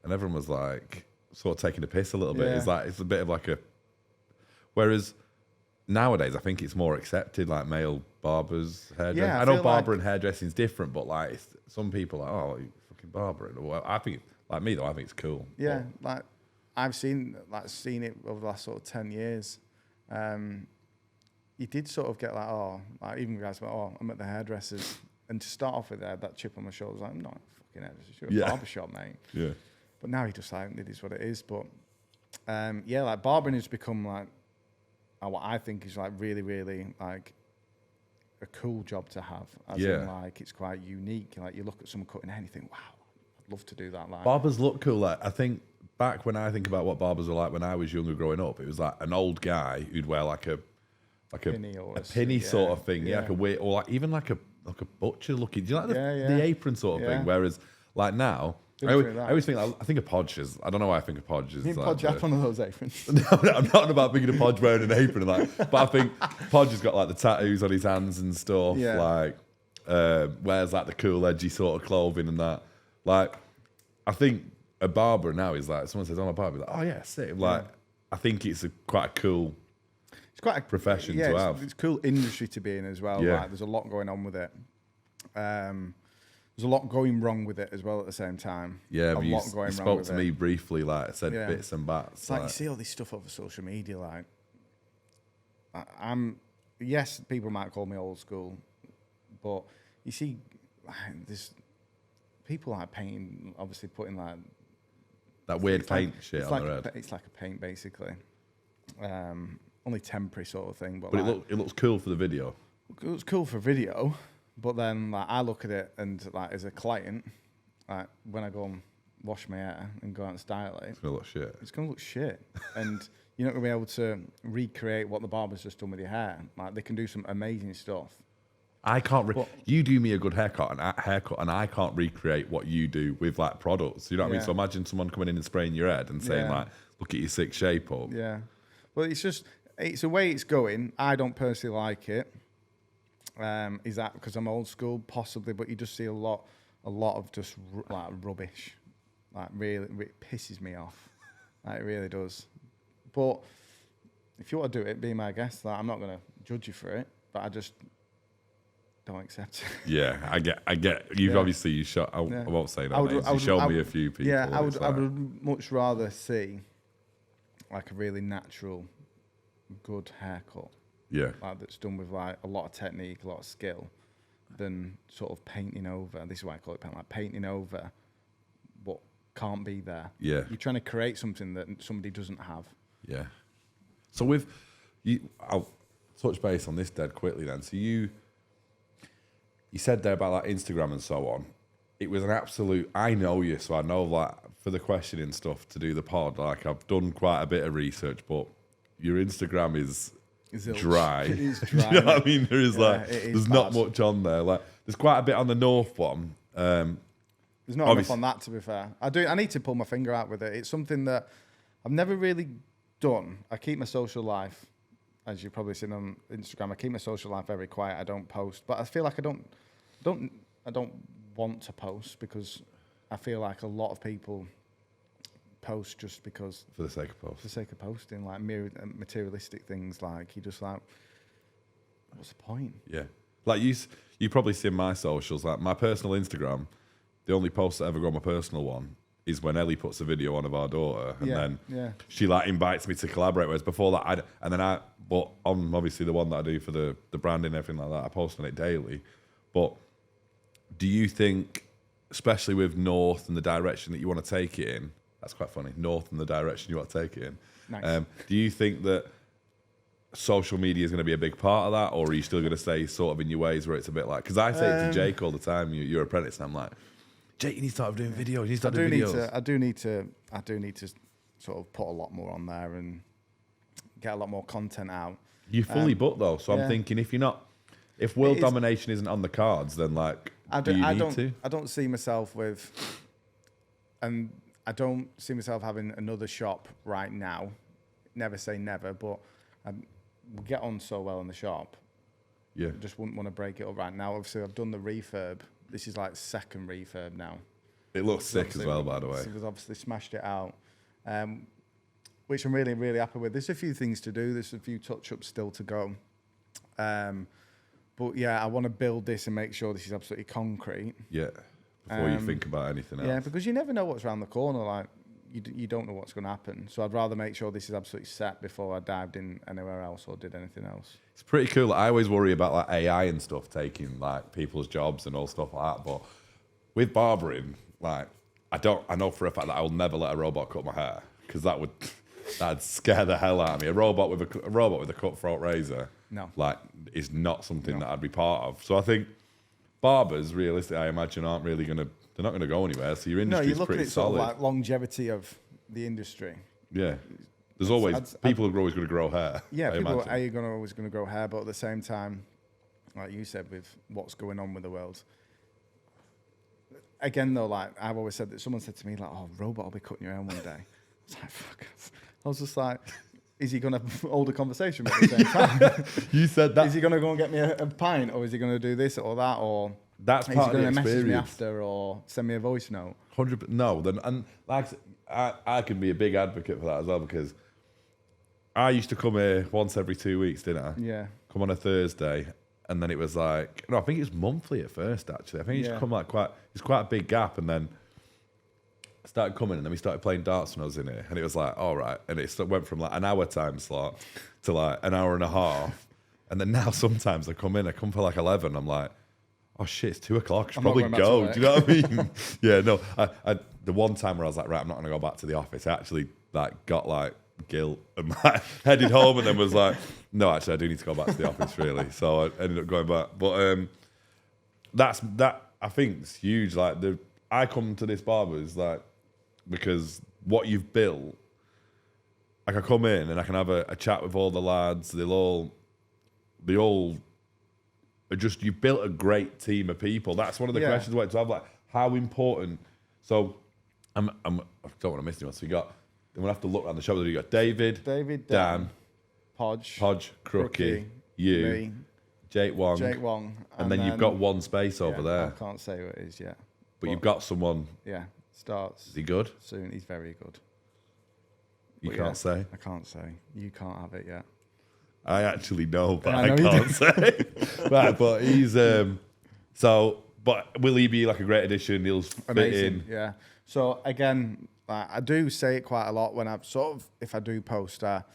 and everyone was like sort of taking the piss a little bit. Yeah. It's a bit of like whereas nowadays I think it's more accepted, like male barbers, hairdressing. Yeah, I know barber and hairdressing is different, but like some people are like, oh, you fucking barbering. I think, like me though, I think it's cool. Yeah, like I've seen it over the last sort of 10 years. You did sort of get like, like even guys were, I'm at the hairdressers. And to start off with, I had that chip on my shoulder. I was like, I'm not a fucking hairdresser. You're a barbershop, mate. Yeah. But now he just like, it is what it is. But like barbering has become like what I think is like really, really like a cool job to have. As Yeah. in, like it's quite unique. Like you look at someone cutting hair and you think, wow, I'd love to do that. Like Barbers look cool. Like I think back when I think about what barbers were like when I was younger growing up, it was like an old guy who'd wear like a pinny or a pinny sort of thing, yeah. like a weird, or like even like a butcher looking. Do you like the, Yeah, yeah. the apron sort of Yeah. thing? Whereas like now, I always think I think of Podge. I don't know why I think of Podge. You think Like Podge have one of those aprons? No, I'm not about thinking of Podge wearing an apron, like, but I think Podge has got like the tattoos on his hands and stuff. Yeah. Like wears like the cool edgy sort of clothing and that. Like I think a barber now is like someone says, "I'm a barber," like, "Oh yeah, sick." Like I think it's quite a cool. It's quite a profession to have. It's a cool industry to be in as well. Yeah. Like, there's a lot going on with it. There's a lot going wrong with it as well at the same time. Yeah, a you, lot going you wrong spoke with to it. me briefly, like said Yeah. bits and bats. It's like you see all this stuff over social media. Like, yes, people might call me old school, but you see, like, there's people like painting, obviously putting like that weird it's paint like, shit it's on like the head. it's like a paint basically. Only temporary sort of thing, but But like, it looks cool for the video. it was cool for video, but then like I look at it and like as a client, like when I go and wash my hair and go out and style it, It's gonna look shit. it's gonna look shit, and you're not gonna be able to recreate what the barber's just done with your hair. Like they can do some amazing stuff. I can't. Well- You do me a good haircut, and I can't recreate what you do with like products. You know what I mean? Yeah. So imagine someone coming in and spraying your head and saying Yeah. like, "Look at your sick shape up." Yeah, well, it's the way it's going. I don't personally like it. Is that because I'm old school? Possibly, but you just see a lot of just like rubbish. Like really, it pisses me off. Like it really does. But if you want to do it, be my guest. Like, I'm not going to judge you for it, but I just don't accept it. Yeah, I get. You've Yeah. obviously you shot. I Yeah. won't say I would- that. I You would- showed I me a would- few people. Yeah, I and would. it's I like- would much rather see like a really natural, good haircut, Yeah, like that's done with like a lot of technique, a lot of skill, than sort of painting over. This is why I call it paint, like painting over what can't be there. yeah, You're trying to create something that somebody doesn't have. yeah. So with you, I'll touch base on this dead quickly then. So you said there about like Instagram and so on. It was an absolute. I know you, so I know like for the questioning stuff to do the pod. Like I've done quite a bit of research, but your Instagram is Zilch. dry. It is Do you dry. know what I mean? There is Yeah, like it is there's not bad. much on there. Like there's quite a bit on the North one. There's not enough Obviously- on that, to be fair. I need to pull my finger out with it. It's something that I've never really done. I keep my social life, as you've probably seen on Instagram, I keep my social life very quiet. I don't post, but I feel like I don't want to post because I feel like a lot of people post just because For the sake of for post. the sake of posting, like materialistic things. Like you just like, what's the point? Yeah. Like you probably seen my socials. Like my personal Instagram, the only post that ever go on my personal one is when Ellie puts a video on of our daughter, and then she like invites me to collaborate. Whereas before that, but on obviously the one that I do for the branding and everything like that, I post on it daily. But do you think, especially with North and the direction that you want to take it in, that's quite funny. North and the direction you want to take it in. Nice. Do you think that social media is going to be a big part of that, or are you still going to stay sort of in your ways where it's a bit like? Because I say it to Jake all the time. You're an apprentice, and I'm like, Jake, you need to start doing videos. You need to start doing videos. I do need to sort of put a lot more on there and get a lot more content out. You're fully booked though, so yeah. I'm thinking if world is- domination isn't on the cards, then like, I do you need to? I don't see myself with, and I don't see myself having another shop right now. Never say never, but we get on so well in the shop. Yeah, I just wouldn't want to break it up right now. Obviously, I've done the refurb. This is like second refurb now. it looks sick as well, by the way. We've obviously smashed it out, which I'm really, really happy with. There's a few things to do. There's a few touch-ups still to go. But yeah, I want to build this and make sure this is absolutely concrete. Yeah, before you think about anything else. Yeah, because you never know what's around the corner. Like you don't know what's going to happen. So I'd rather make sure this is absolutely set before I dived in anywhere else or did anything else. It's pretty cool. I always worry about like AI and stuff taking like people's jobs and all stuff like that. But with barbering, like I know for a fact that I will never let a robot cut my hair because that would That'd scare the hell out of me. A robot with a cutthroat razor, No. like, is not something that I'd be part of. So I think barbers, realistically, I imagine, aren't really gonna. They're not going to go anywhere. So your industry's you look pretty at it sort solid. of like longevity of the industry. Yeah, there's always people are always going to grow hair. Yeah, I people imagine. are always going to grow hair, but at the same time, like you said, with what's going on with the world. Again, though, like I've always said that someone said to me, like, "Oh, robot will be cutting your hair one day." It's like, fuck off. I was just like, is he going to hold a conversation with me at the same time? You said that. Is he going to go and get me a pint, or is he going to do this or that, or That's is part he of going the to message me experience. after or send me a voice note? 100%. No, then and like I can be a big advocate for that as well, because I used to come here once every 2 weeks, didn't I? Yeah. Come on a Thursday, and then it was like I think it was monthly at first. Actually, I think it used to come like it's quite a big gap, and then I started coming, and then we started playing darts when I was in here, and it was like all right, and it went from like an hour time slot to like an hour and a half, and then now sometimes I come for like 11. I'm like, oh shit, it's 2 o'clock. I should probably go. Do you know what I mean? Yeah, no. I the one time where I was like, right, I'm not going to go back to the office. I actually like got like guilt and like, headed home, and then was like, no, actually, I do need to go back to the office really. So I ended up going back. But that I think is huge. Like I come to this barber's like because what you've built. Like I come in and I can have a chat with all the lads. They all just, you built a great team of people. That's one of the questions I wanted to have, like how important. So I don't want to miss anyone. So we'll have to look around the shop. You got David, Dan, Podge, Crookie, you, me, Jake Wong, and then you've got one space over there. I can't say who it is yet. But you've got someone. Yeah, starts. Is he good? Soon. He's very good. You can't say? I can't say. You can't have it yet. I actually know, but I I can't say. Right, but he's but will he be like a great addition? He'll fit in. Yeah. So again, I do say it quite a lot when I've if I do post, I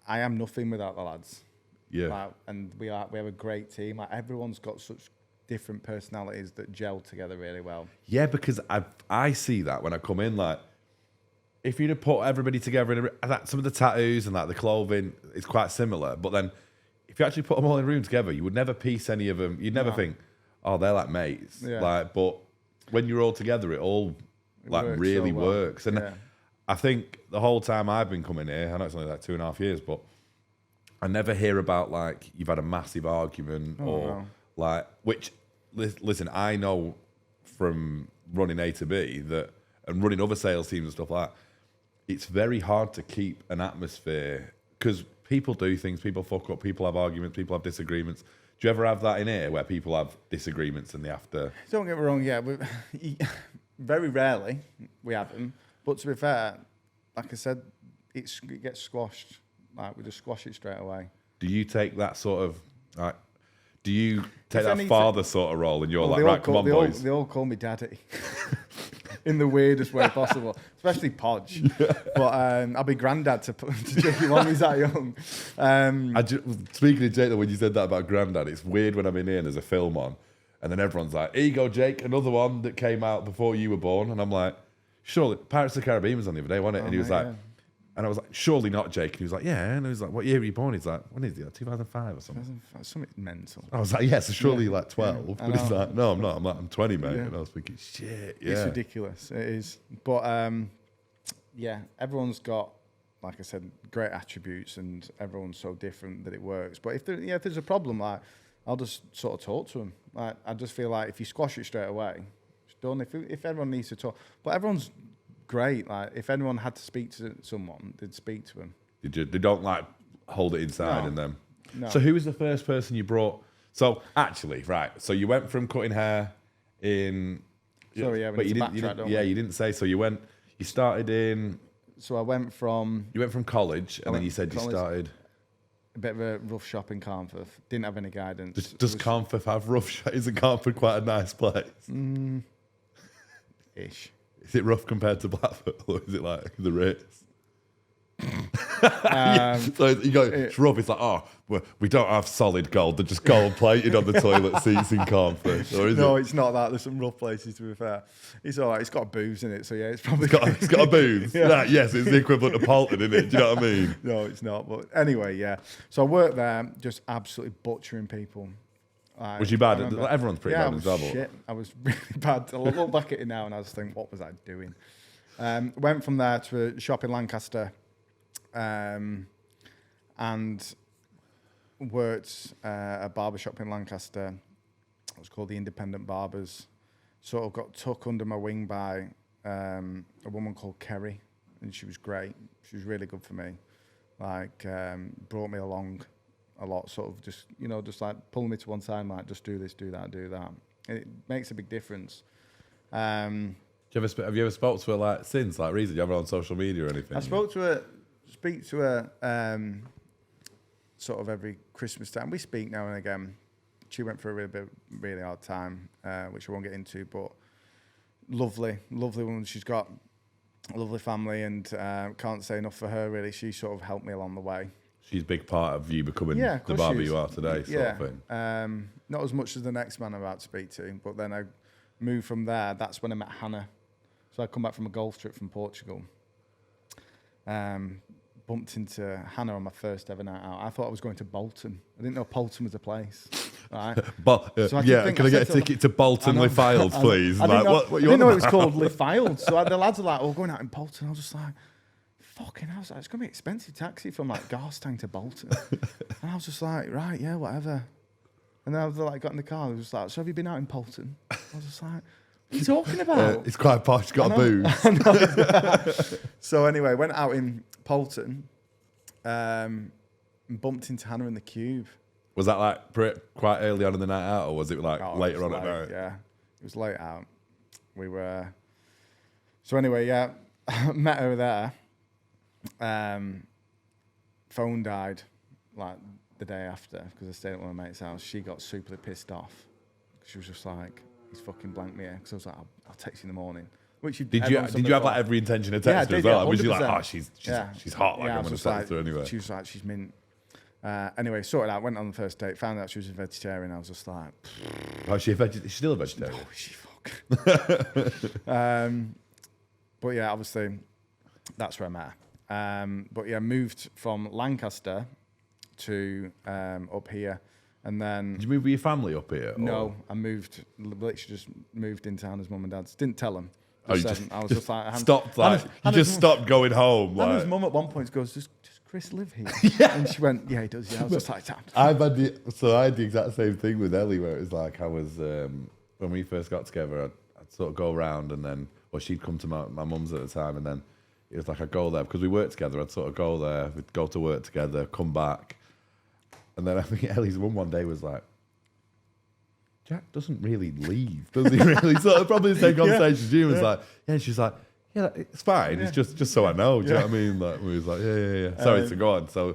am nothing without the lads. Yeah. And we have a great team. Like everyone's got such different personalities that gel together really well. Yeah, because I see that when I come in, like if you'd have put everybody together in some of the tattoos and like the clothing is quite similar, but then if you actually put them all in a room together, you would never piece any of them. You'd never think, oh, they're like mates. Yeah. Like, but when you're all together, it all really works. And I think the whole time I've been coming here, I know it's only like 2.5 years, but I never hear about like you've had a massive argument like, which, listen, I know from running A to B and running other sales teams and stuff like that, it's very hard to keep an atmosphere because people do things, people fuck up, people have arguments, people have disagreements. Do you ever have that in here where people have disagreements and they have to... Don't get me wrong, very rarely we have them. But to be fair, like I said, it gets squashed. Like we just squash it straight away. Do you take that sort of... like? Do you take that father sort of role and you're like, right, come on, boys? They all call me daddy. In the weirdest way possible, especially Podge. Yeah. But I'll be granddad to Jake when he's that young. Speaking of Jake, though, when you said that about granddad, it's weird when I'm in here and there's a film on, and then everyone's like, "Here you go, Jake, another one that came out before you were born," and I'm like, "Surely, Pirates of the Caribbean was on the other day, wasn't it?" And he was like. Yeah. And I was like, surely not, Jake. And he was like, yeah. And I was like, what year were you born? He's like, when is he? Like 2005 or something? 2005, something mental. I was like, yeah, so surely like 12. Yeah, but he's like, no, I'm not. I'm 20, mate. Yeah. And I was thinking, shit, yeah. It's ridiculous. It is. But yeah, everyone's got, like I said, great attributes and everyone's so different that it works. But if there's a problem, like, I'll just sort of talk to them. Like, I just feel like if you squash it straight away, it's done. If everyone needs to talk. But everyone's great. Like if anyone had to speak to someone, they'd speak to them. They don't like hold it inside and them. No. So who was the first person you brought? So actually, right. So you went from cutting hair in. Sorry, yeah, but you didn't say. So you started in. So I went from. You went from college, and then you said you started. A bit of a rough shop in Carnforth. Didn't have any guidance. Does Carnforth have rough shop? Isn't Carnforth quite a nice place? Ish. Is it rough compared to Blackpool, or is it like the Ritz? So you go, it's rough. It's like, oh, we don't have solid gold. They're just gold plated on the toilet seats in Cornford. Or is No, it? it's not that. There's some rough places, to be fair. It's all right. It's got booze in it, so yeah, it's probably... It's got a booze. Yeah. Right, yes, it's the equivalent of Polton, isn't it? Do you know what I mean? No, it's not. But anyway, yeah. So I worked there, just absolutely butchering people. Was you bad? Everyone's pretty bad I as was well. shit. I was really bad. I look back at it now and I just think, what was I doing? Went from there to a shop in Lancaster and worked a barber shop in Lancaster. It was called the Independent Barbers. Sort of got took under my wing by a woman called Kerry, and she was great. She was really good for me. Like, brought me along a lot, sort of just, just like pulling me to one side, like, just do this, do that, do that. It makes a big difference. Have you ever spoke to her like since, like recently? You have her on social media or anything? I speak to her sort of every Christmas time. We speak now and again. She went through a really hard time, which I won't get into, but lovely woman. She's got a lovely family, and can't say enough for her, really. She sort of helped me along the way. She's a big part of you becoming the barber you are today, sort of thing. Not as much as the next man I'm about to speak to, but then I moved from there. That's when I met Hannah. So I come back from a golf trip from Portugal. Bumped into Hannah on my first ever night out. I thought I was going to Bolton. I didn't know Bolton was a place. Right? So can I get a ticket to Bolton Le Fylde, please? I didn't know it was called Le Fylde. So the lads are like, "Oh, we're going out in Bolton." I was just like, fucking hell, it's going to be expensive taxi from like Garstang to Bolton. And I was just like, right, yeah, whatever. And then I was like, got in the car, I was just like, so have you been out in Bolton? I was just like, what are you talking about? It's quite posh, got a booze. So anyway, went out in Bolton and bumped into Hannah in the Cube. Was that like quite early on in the night out, or was it like later on at night? Yeah, it was late out. We were... So anyway, yeah, met her there. Phone died like the day after because I stayed at one of my mates' house. She got super pissed off. She was just like, he's fucking blanked me here. Because I was like, I'll text you in the morning. Which did you have like every intention of texting her as well? Was you like, oh, she's hot, like I'm going to text her anyway? She was like, she's mint. Anyway, sorted out, went on the first date, found out she was a vegetarian. I was just like, oh, is she still a vegetarian? No, she fuck. But yeah, obviously, that's where I met her. But yeah, moved from Lancaster to up here, and then... Did you move with your family up here? No, I literally just moved into Hannah's mum and dad's. Didn't tell them. I was just like... stopped going home. Hannah's mum at one point goes, does Chris live here? Yeah. And she went, yeah, he does. Yeah. I was just like, I had the exact same thing with Ellie, where it was like I was... when we first got together, I'd sort of go around and then... Well, she'd come to my mum's at the time, and then it was like I'd go there, because we worked together, I'd sort of go there, we'd go to work together, come back. And then I think Ellie's mum one day was like, Jack doesn't really leave, does he really? So probably the same conversation. She was like, yeah, she's like, yeah, it's fine. Yeah. It's just so I know. Do you know what I mean? Like, we was like, yeah. Sorry to go on. So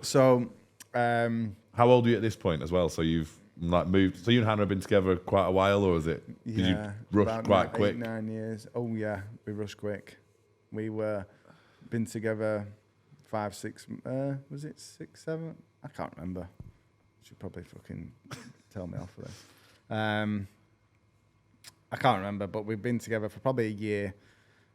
how old are you at this point as well? So you've like moved. So you and Hannah have been together quite a while, or is it? Did you rush quite quick? 9 years. Oh yeah, we rushed quick. We were been together 5, 6. Was it 6, 7? I can't remember. Should probably fucking tell me off for this. I can't remember, but we've been together for probably a year,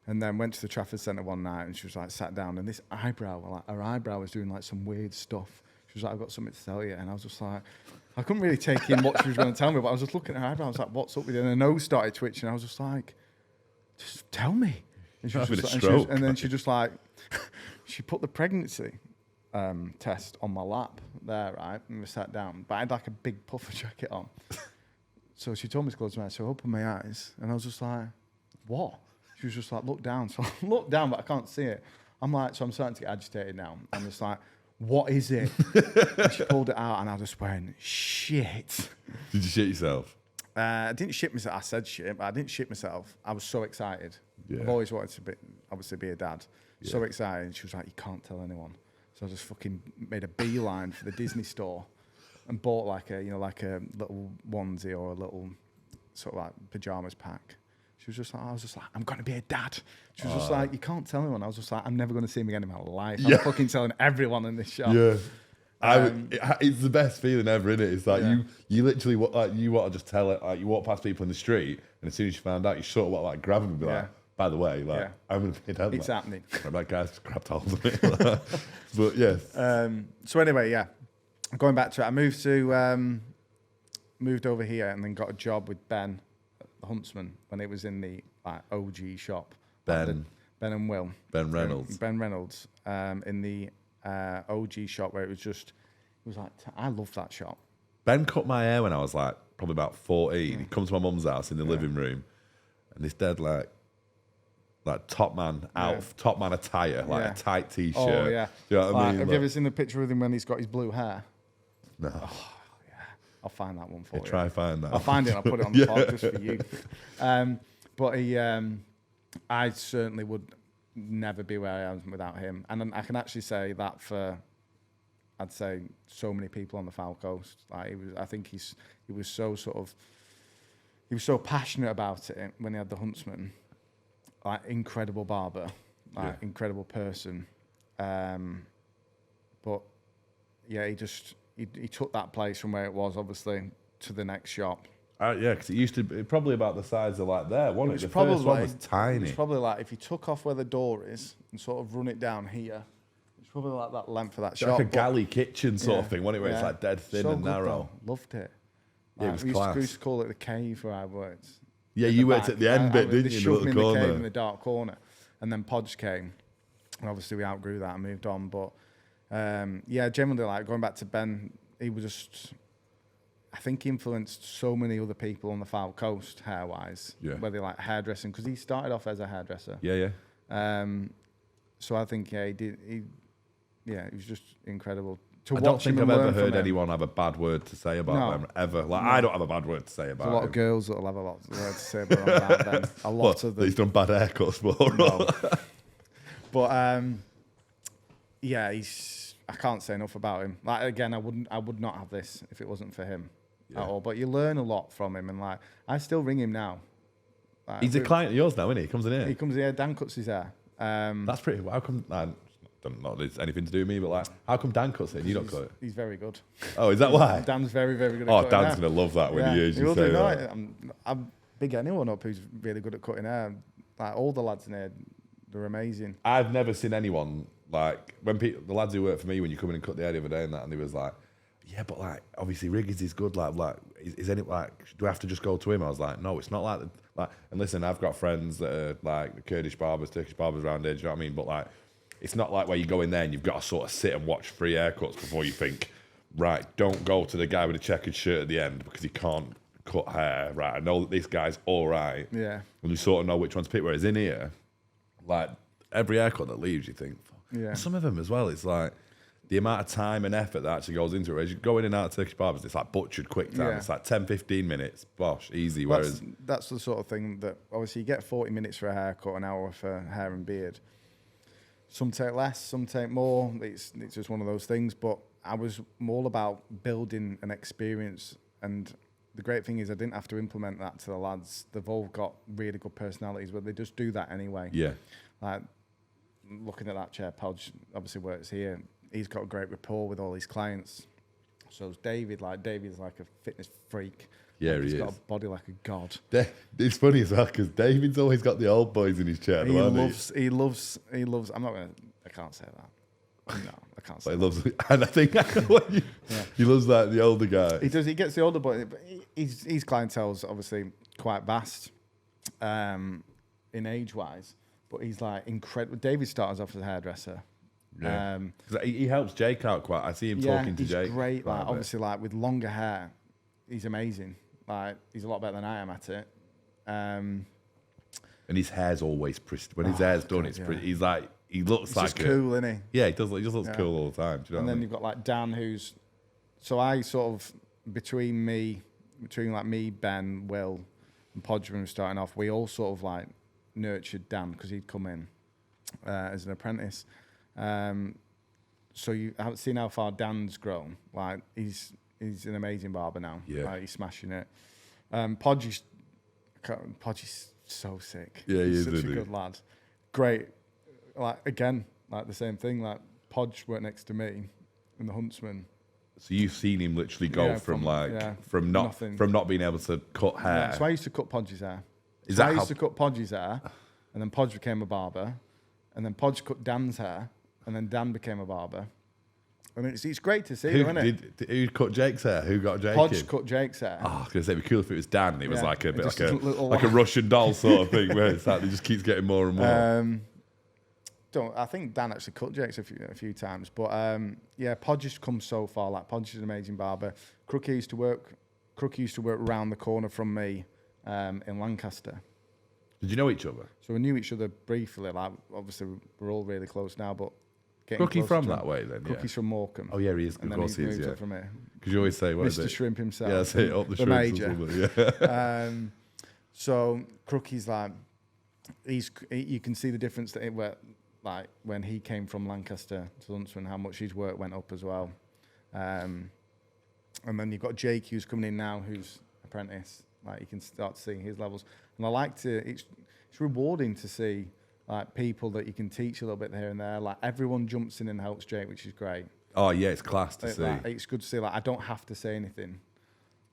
and then went to the Trafford Centre one night, and she was like, sat down, and this eyebrow, like her eyebrow was doing like some weird stuff. She was like, I've got something to tell you, and I was just like, I couldn't really take in what she was going to tell me, but I was just looking at her eyebrow. I was like, what's up with it? And her nose started twitching. I was just like, just tell me. And she was just like, and then she just like, she put the pregnancy test on my lap there, right? And we sat down, but I had like a big puffer jacket on. So she told me to close my eyes. So I opened my eyes, and I was just like, what? She was just like, look down. So I looked down, but I can't see it. I'm like, so I'm starting to get agitated now. I'm just like, what is it? And she pulled it out, and I just went, shit. Did you shit yourself? I didn't shit myself. I said shit, but I didn't shit myself. I was so excited. Yeah. I've always wanted to obviously be a dad. Yeah. So excited. And she was like, you can't tell anyone. So I just fucking made a beeline for the Disney store and bought like a little onesie or a little sort of like pajamas pack. She was just like, I was just like, I'm going to be a dad. She was just like, you can't tell anyone. I was just like, I'm never going to see him again in my life. I'm fucking telling everyone in this shop. Yeah. It's the best feeling ever, isn't it? It's like you literally you want to just tell it. Like you walk past people in the street, and as soon as you found out, you sort of want to like grab them and be like, by the way, like I'm going to be a dad. It's happening. I'm like, guys, just grabbed hold of it. But yes. So anyway, going back to it, I moved over here and then got a job with Ben, the huntsman, when it was in the like OG shop. Ben and Will. Ben Reynolds. Ben Reynolds. In the OG shop where it was like, I love that shop. Ben cut my hair when I was like probably about 14. He comes to my mum's house in the living room, and this dead like top man attire, like a tight t-shirt. Oh yeah. Do you know what I mean? Have you ever seen the picture of him when he's got his blue hair? No. Oh, yeah. I'll find that one for you. Try find that. I'll find it and I'll put it on the pod just for you. But I certainly would never be where I am without him. And I can actually say that for, I'd say, so many people on the Fylde Coast. Like he was so passionate about it when he had the huntsman. Like incredible barber, incredible person. But yeah, he took that place from where it was obviously to the next shop. Because it used to be probably about the size of like there, wasn't it? The probably, first one was tiny. It was probably like if you took off where the door is and sort of run it down here, it's probably like that length of that shop. Like a galley kitchen sort of thing, wasn't it? Where it's like dead thin so and good, narrow. though. Loved it. Yeah, it was we class. used to call it the cave where I worked. Yeah, you worked at the end bit, didn't you? They shoved me in the cave in the dark corner. And then Podge came. And obviously we outgrew that and moved on. But generally like going back to Ben, he was just, I think he influenced so many other people on the Fylde Coast hair-wise. Yeah. Whether like hairdressing, because he started off as a hairdresser. Yeah. So I think, he was just incredible. I don't think I've ever heard anyone have a bad word to say about them, ever. Like, I don't have a bad word to say about him. A lot of girls that will have a lot of words to say about them. A lot of them. He's done bad haircuts before. No. But, I can't say enough about him. Like, again, I would not have this if it wasn't for him at all. But you learn a lot from him. And, like, I still ring him now. Like, he's a client of yours now, isn't he? He comes in here. He comes in here. Dan cuts his hair. That's pretty... How come... Not it's anything to do with me, but like, how come Dan cuts it and you don't cut it? He's very good. Oh, is that why? Dan's very, very good at cutting Dan's hair. going to love that when he hears you say that. I'm big anyone up who's really good at cutting hair. Like, all the lads in here, they're amazing. I've never seen anyone, like, when the lads who work for me, when you come in and cut the hair the other day and that, and they was like, yeah, but like, obviously Riggs is good, like, is any, like, do I have to just go to him? I was like, no, it's not like, and listen, I've got friends that are like the Kurdish barbers, Turkish barbers around here, do you know what I mean? But like, it's not like where you go in there and you've got to sort of sit and watch 3 haircuts before you think, right, don't go to the guy with a checkered shirt at the end because he can't cut hair, right? I know that this guy's all right. Yeah. And you sort of know which one's picked. Whereas in here, like, every haircut that leaves, you think, yeah. And some of them as well, it's like the amount of time and effort that actually goes into it. As you go in and out of Turkish barbers, it's like butchered quick time. Yeah. It's like 10, 15 minutes, bosh, easy. Whereas that's the sort of thing that, obviously, you get 40 minutes for a haircut, an hour for hair and beard. Some take less, some take more. It's just one of those things. But I was all about building an experience. And the great thing is I didn't have to implement that to the lads. They've all got really good personalities, but they just do that anyway. Yeah. Like, looking at that chair, Podge obviously works here. He's got a great rapport with all his clients. So is David. Like, David's like a fitness freak. Yeah, like, he is. He's got a body like a god. It's funny as well because David's always got the old boys in his chair. He loves. I'm not gonna. I can't say that. No, I can't say. He loves, and I think he loves that the older guy. He does. He gets the older boy. But his clientele's obviously quite vast, in age wise. But he's like incredible. David started off as a hairdresser. Yeah. He helps Jake out quite. I see him talking to Jake. He's great. Like, obviously, like with longer hair, he's amazing. Like, he's a lot better than I am at it. And his hair's always pristine. When his hair's done, it's pretty. He's like, he looks he's like just cool, isn't he? Yeah, he does. He just looks cool all the time. Do you know and what then I mean? you've got like Dan, who's. So I sort of between like me, Ben, Will, and Podgeman starting off, we all sort of like nurtured Dan because he'd come in as an apprentice. So you haven't seen how far Dan's grown. Like, he's an amazing barber now. Yeah. Like, he's smashing it. Podge's so sick. Yeah, he He's is, such a isn't he? good lad. Great. Like again, like the same thing. Like Podge worked next to me in the Huntsman. So you've seen him literally go Yeah, from nothing. not being able to cut hair. Yeah, so I used to cut Podge's hair. Is So that I how? used to cut Podge's hair, and then Podge became a barber, and then Podge cut Dan's hair, and then Dan became a barber. I mean, it's great to see, isn't it? Who cut Jake's hair? Who got Jake Podge in? cut Jake's hair. Oh, I was gonna say it'd be cool if it was Dan. And it was Yeah, like a bit just like a little a Russian doll sort of thing, where it's like it just keeps getting more and more. I think Dan actually cut Jake's a few times, but yeah, Podge has come so far. Like Podge is an amazing barber. Crookie used to work around the corner from me in Lancaster. Did you know each other? So we knew each other briefly. Like obviously we're all really close now, but Crookie from that way then? Crookie's from Morecambe. Oh yeah, he is. And Of then course he is. moved Yeah. up from here. Because you always say, what is Mr. it? Shrimp himself. Yeah, say it up the shrimps or major. something, yeah. So Crookie's like, you can see the difference like when he came from Lancaster to Huntsman, how much his work went up as well. And then you've got Jake who's coming in now, who's apprentice. Like you can start to see his levels. And I like to, it's rewarding to see like people that you can teach a little bit here and there. Like everyone jumps in and helps Jake, which is great. Oh yeah, it's class to see. Like, it's good to see. Like I don't have to say anything.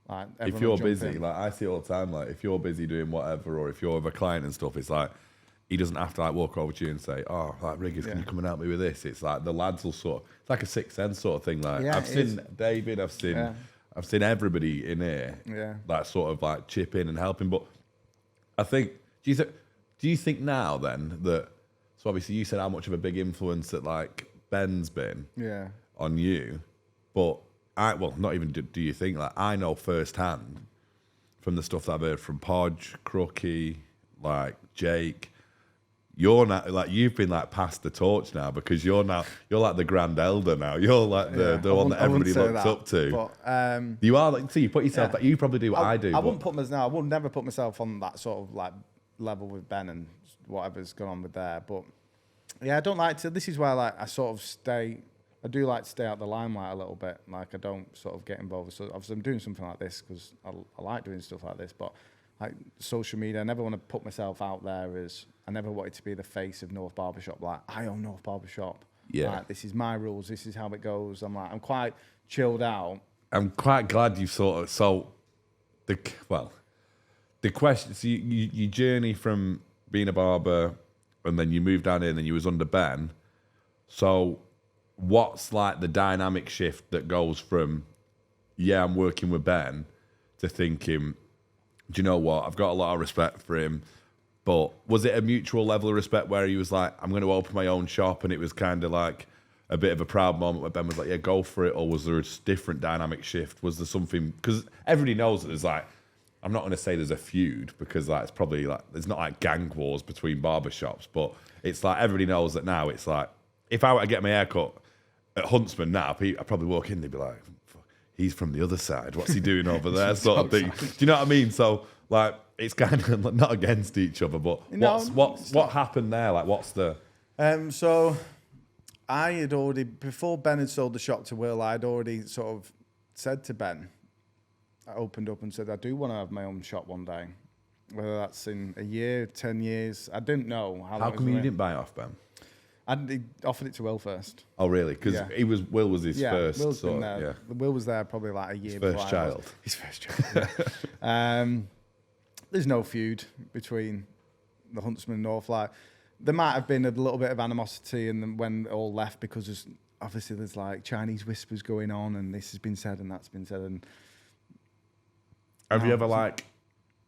Like If you're busy, like I see it all the time. Like if you're busy doing whatever, or if you're with a client and stuff, it's like he doesn't have to like walk over to you and say, "Oh, like Riggers, can you come and help me with this?" It's like the lads will it's like a sixth sense sort of thing. Like I've seen David, I've seen everybody in here, like sort of like chip in and helping. But I think, do you think now then that, so obviously you said how much of a big influence that like Ben's been on you, but not even do you think, like I know firsthand from the stuff that I've heard from Podge, Crookie, like Jake, you're not like you've been like passed the torch now because you're like the grand elder now. You're like the one that everybody looks up to. But, you are like, so you put yourself you probably do what I do. I would never put myself on that sort of like level with Ben and whatever's gone on with there. But yeah, I don't like to. This is why I sort of stay. I do like to stay out the limelight a little bit. Like I don't sort of get involved. So obviously I'm doing something like this because I like doing stuff like this. But like social media, I never want to put myself out there as. I never wanted to be the face of North Barber Shop. Like I own North Barber Shop. Yeah. Like, this is my rules. This is how it goes. I'm quite chilled out. I'm quite glad you sort of the question. So you journey from being a barber, and then you moved down here, and then you was under Ben. So what's like the dynamic shift that goes from, I'm working with Ben, to thinking, do you know what? I've got a lot of respect for him. But was it a mutual level of respect where he was like, I'm going to open my own shop, and it was kind of like a bit of a proud moment where Ben was like, yeah, go for it? Or was there a different dynamic shift? Was there something, because everybody knows that there's like, I'm not going to say there's a feud because like it's probably like, there's not like gang wars between barbershops, but it's like everybody knows that now. It's like, if I were to get my hair cut at Huntsman now, I'd probably walk in, they'd be like, he's from the other side. What's he doing over there? Sort of thing. Do you know what I mean? So like, it's kind of not against each other, but what happened there? Like, what's the? So I had already, before Ben had sold the shop to Will, I'd already sort of said to Ben, I opened up and said, I do want to have my own shop one day. Whether that's in a year, 10 years, I didn't know how come you didn't buy it off Ben? He offered it to Will first. Oh, really? Because Will was his first. Will's been there. Yeah. Will was there probably like a year before. His first child. There's no feud between the Huntsman and North. Like, there might have been a little bit of animosity, and then when it all left, because there's like Chinese whispers going on, and this has been said and that's been said. And have you ever like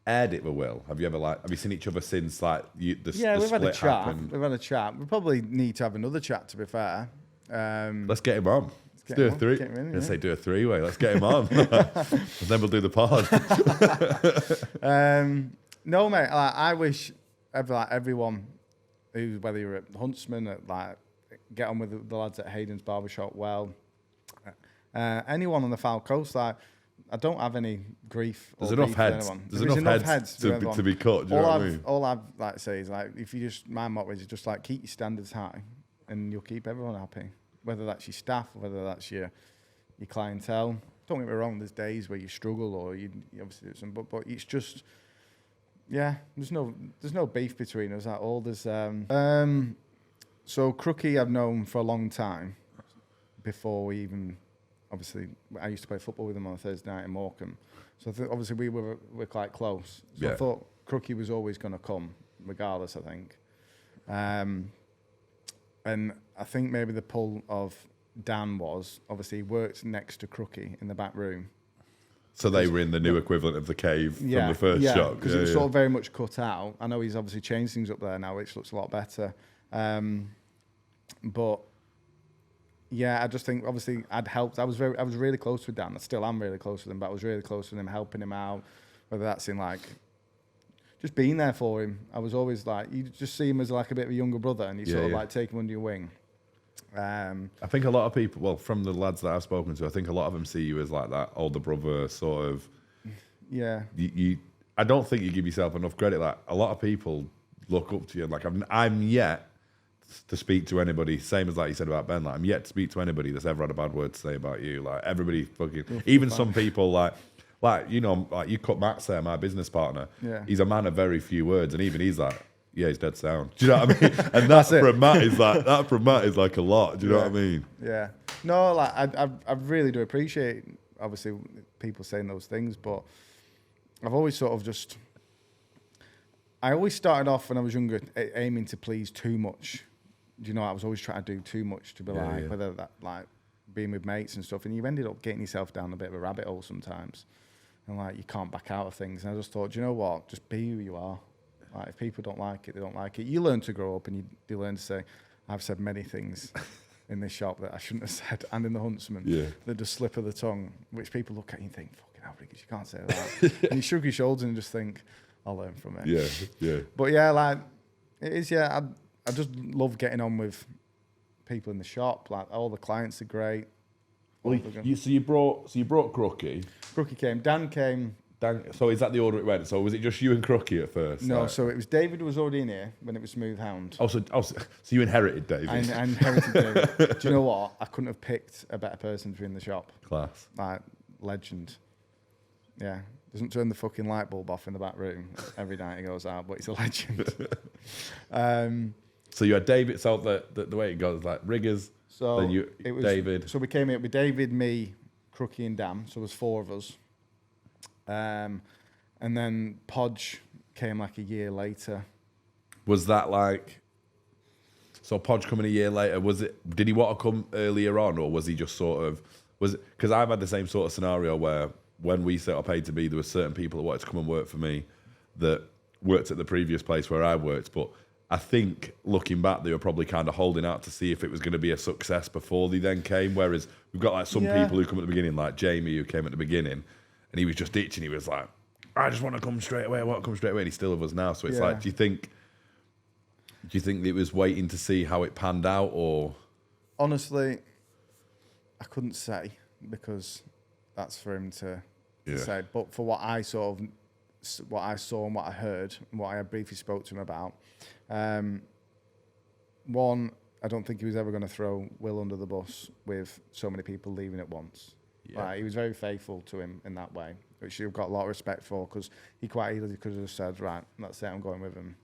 aired it with Will? Have you seen each other since like we've had a chat. Happened? We've had a chat. We probably need to have another chat, to be fair. Let's get him on. Let's do a three. Let's say do a three-way. Let's get him on. And then we'll do the pod. No, mate. Like, I wish everyone whether you're at Huntsman, get on with the lads at Hayden's Barbershop. Well, anyone on the Fylde Coast, like, I don't have any grief. There's enough heads. There's enough heads to be cut. Do you know what I mean? All I've like to say is like, if you just, my motto is just like keep your standards high, and you'll keep everyone happy. Whether that's your staff, or whether that's your clientele. Don't get me wrong. There's days where you struggle, or you obviously do some, but it's just Yeah, there's no beef between us at all. So Crookie I've known for a long time before we even, obviously, I used to play football with him on a Thursday night in Morecambe. So obviously we're quite close. So I thought Crookie was always going to come, regardless, I think. And I think maybe the pull of Dan was, obviously he worked next to Crookie in the back room. So they were in the new equivalent of the cave from the first shop. Because it was sort of very much cut out. I know he's obviously changed things up there now, which looks a lot better. But yeah, I just think obviously I'd helped. I was really close with Dan. I still am really close with him, but I was really close with him, helping him out. Whether that's in like just being there for him. I was always like, you just see him as like a bit of a younger brother, and you sort of like take him under your wing. I think a lot of people, well, from the lads that I've spoken to, I think a lot of them see you as like that older brother sort of. Yeah. I don't think you give yourself enough credit. Like a lot of people look up to you. Like I'm yet to speak to anybody, same as like you said about Ben. Like I'm yet to speak to anybody that's ever had a bad word to say about you. Like everybody fucking, even some people like you know, like you cut Max there, my business partner. Yeah. He's a man of very few words, and even he's like, yeah, he's dead sound. Do you know what I mean? And that's from Matt is like a lot. Do you know what I mean? Yeah. No, like I really do appreciate obviously people saying those things, but I've always sort of I always started off when I was younger aiming to please too much. Do you know, I was always trying to do too much to be whether that like being with mates and stuff, and you ended up getting yourself down a bit of a rabbit hole sometimes, and like you can't back out of things. And I just thought, do you know what? Just be who you are. Like if people don't like it, they don't like it. You learn to grow up, and you learn to say, I've said many things in this shop that I shouldn't have said, and in the Huntsman that just slip of the tongue, which people look at you and think, fucking hell, Riggers, you can't say that. And you shrug your shoulders and just think, I'll learn from it. Yeah. But yeah, like it is. Yeah, I just love getting on with people in the shop. Like all the clients are great. Well, so you brought Crookie. Crookie came. Dan came. So is that the order it went? So was it just you and Crookie at first? No, like? so it was David was already in here when it was Smooth Hound. So you inherited David. I inherited David. Do you know what? I couldn't have picked a better person to be in the shop. Class. Like legend. Yeah. Doesn't turn the fucking light bulb off in the back room every night he goes out, but he's a legend. So you had David. So the way it goes, like Riggers. So then it was David. So we came in with David, me, Crookie, and Dan. So there was 4 of us. And then Podge came like a year later. Was that like? So Podge coming a year later. Did he want to come earlier on, or was he just sort of? Was it because I've had the same sort of scenario where when we set up Paid to Be, there were certain people that wanted to come and work for me that worked at the previous place where I worked, but I think looking back, they were probably kind of holding out to see if it was going to be a success before they then came. Whereas we've got like some people who come at the beginning, like Jamie, who came at the beginning, and he was just itching. He was like, I just want to come straight away. I want to come straight away. And he's still with us now. So it's like, do you think it was waiting to see how it panned out, or? Honestly, I couldn't say because that's for him to say. But for what I saw and what I heard and what I briefly spoke to him about, one, I don't think he was ever going to throw Will under the bus with so many people leaving at once. He was very faithful to him in that way, which you've got a lot of respect for, because he quite easily could have said, right, that's it, I'm going with him.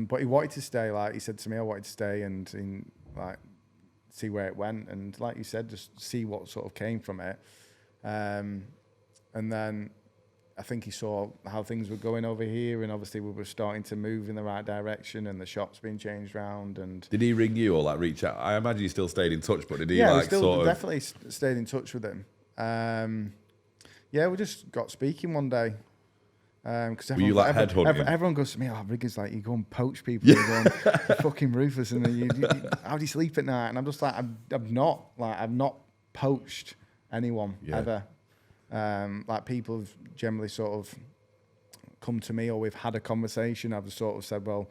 But he wanted to stay. Like he said to me, I wanted to stay and like see where it went, and like you said, just see what sort of came from it. And then I think he saw how things were going over here, and obviously we were starting to move in the right direction, and the shop's being changed around. And did he ring you or like reach out? I imagine he still stayed in touch, but did he we still definitely stayed in touch with him. We just got speaking one day. Because everyone goes to me, Riggers, like you go and poach people, you're fucking ruthless, and then you how do you sleep at night? And I'm just like, I've not poached anyone ever. Like people have generally sort of come to me, or we've had a conversation. I've sort of said, well,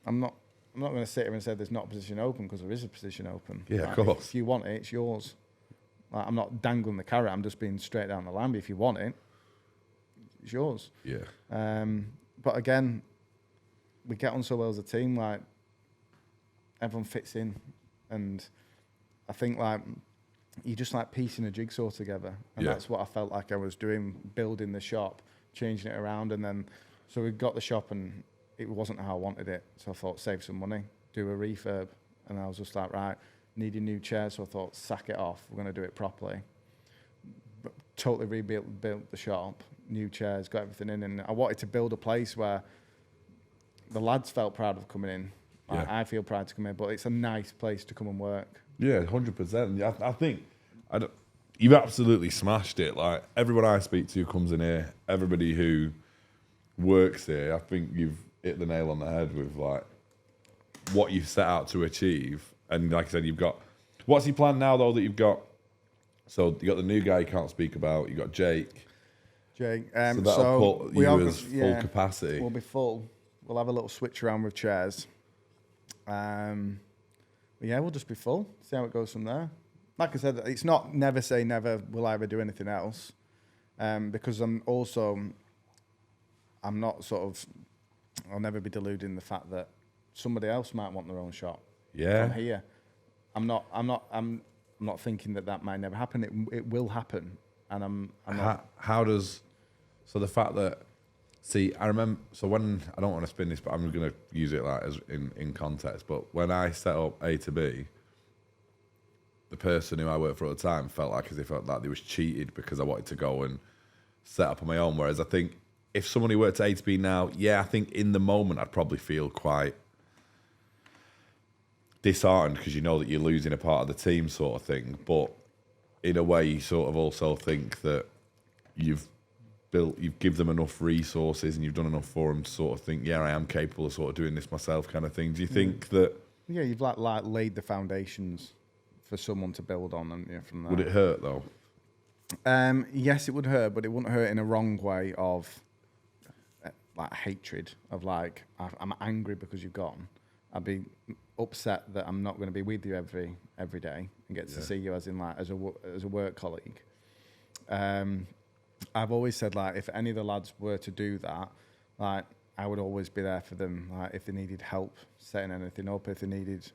I'm not going to sit here and say there's not a position open, because there is a position open. Yeah, of course. If you want it, it's yours. Like, I'm not dangling the carrot. I'm just being straight down the line. But if you want it, it's yours. Yeah. But again, we get on so well as a team. Like everyone fits in, and I think like you just like piecing a jigsaw together, and that's what I felt like I was doing, building the shop, changing it around, and then so we got the shop and it wasn't how I wanted it. So I thought, save some money, do a refurb, and I was just like, right, needing new chairs. So I thought, sack it off. We're going to do it properly. But totally built the shop, new chairs, got everything in, and I wanted to build a place where the lads felt proud of coming in. Yeah. I feel proud to come in, but it's a nice place to come and work. Yeah, 100%. I think you've absolutely smashed it. Like, everyone I speak to who comes in here, everybody who works here, I think you've hit the nail on the head with like what you've set out to achieve. And like I said, you've got, what's your plan now though that you've got? So you got the new guy you can't speak about. You got Jake. So that'll put you as full capacity. We'll be full. We'll have a little switch around with chairs. But yeah, we'll just be full. See how it goes from there. Like I said, it's not never say never will I ever do anything else. Because I'm not sort of, I'll never be deluding the fact that somebody else might want their own shop. Yeah. From here. I'm not thinking that might never happen. It will happen. And I'm not. How does, so the fact that, see, I remember, so when, I don't want to spin this, but I'm going to use it like as in context, but when I set up A to B, the person who I worked for at the time felt like as if like they was cheated because I wanted to go and set up on my own. Whereas I think if someone who worked at A to B now, yeah, I think in the moment I'd probably feel quite disheartened because you know that you're losing a part of the team sort of thing. But in a way, you sort of also think that you've give them enough resources and you've done enough for them to sort of think, yeah, I am capable of sort of doing this myself kind of thing. Do you think that... Yeah, you've like laid the foundations for someone to build on, and from there. Would it hurt though? Yes, it would hurt, but it wouldn't hurt in a wrong way of like hatred, of like, I'm angry because you've gone. I'd be upset that I'm not going to be with you every day and get to see you as in like as a work colleague. I've always said, like, if any of the lads were to do that, like, I would always be there for them. Like, if they needed help setting anything up, if they needed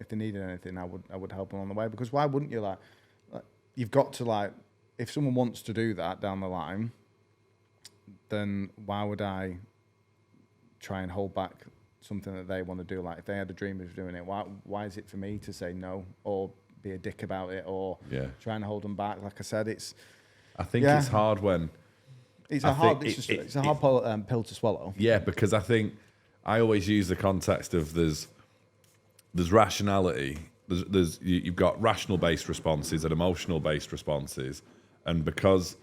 anything, I would help them on the way. Because why wouldn't you? Like you've got to, like, if someone wants to do that down the line, then why would I try and hold back something that they want to do? Like, if they had a dream of doing it, why is it for me to say no or be a dick about it or try and hold them back? Like I said, I think it's hard when... It's a hard pill to swallow. Yeah, because I think I always use the context of there's rationality. You've got rational-based responses and emotional-based responses. And because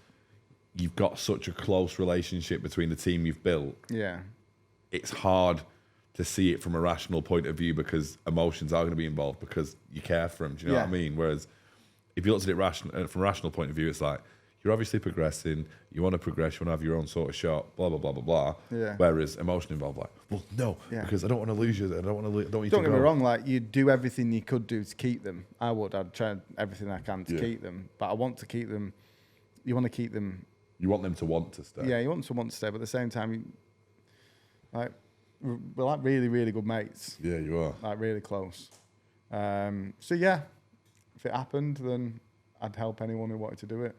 you've got such a close relationship between the team you've built, it's hard to see it from a rational point of view because emotions are going to be involved because you care for them. Do you know what I mean? Whereas if you looked at it from a rational point of view, it's like, you're obviously progressing, you want to progress, you want to have your own sort of shop, blah, blah, blah, blah, blah. Yeah. Whereas emotion involved, like, well, no, because I don't want to lose you, I don't want you to go. Don't get me wrong, like, you'd do everything you could do to keep them. I'd try everything I can to keep them. But I want to keep them, you want to keep them. You want them to want to stay. Yeah, you want them to want to stay, but at the same time, we're like really, really good mates. Yeah, you are. Like, really close. So yeah, if it happened, then I'd help anyone who wanted to do it.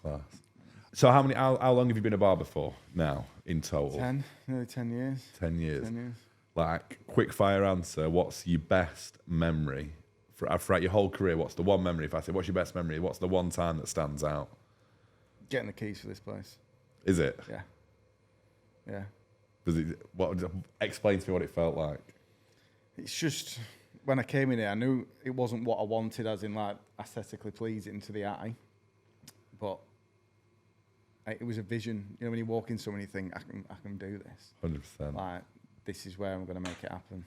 Class. So how long have you been a barber for now in total? Nearly 10 years. 10 years. 10 years. Like, quick fire answer, what's your best memory throughout your whole career? What's the one memory? If I say, what's your best memory? What's the one time that stands out? Getting the keys for this place. Is it? Yeah. Yeah. Explain to me what it felt like. It's just, when I came in here, I knew it wasn't what I wanted, as in like aesthetically pleasing to the eye, but it was a vision. You know, when you walk in somewhere, you think, I can do this. 100%. Like, this is where I'm going to make it happen.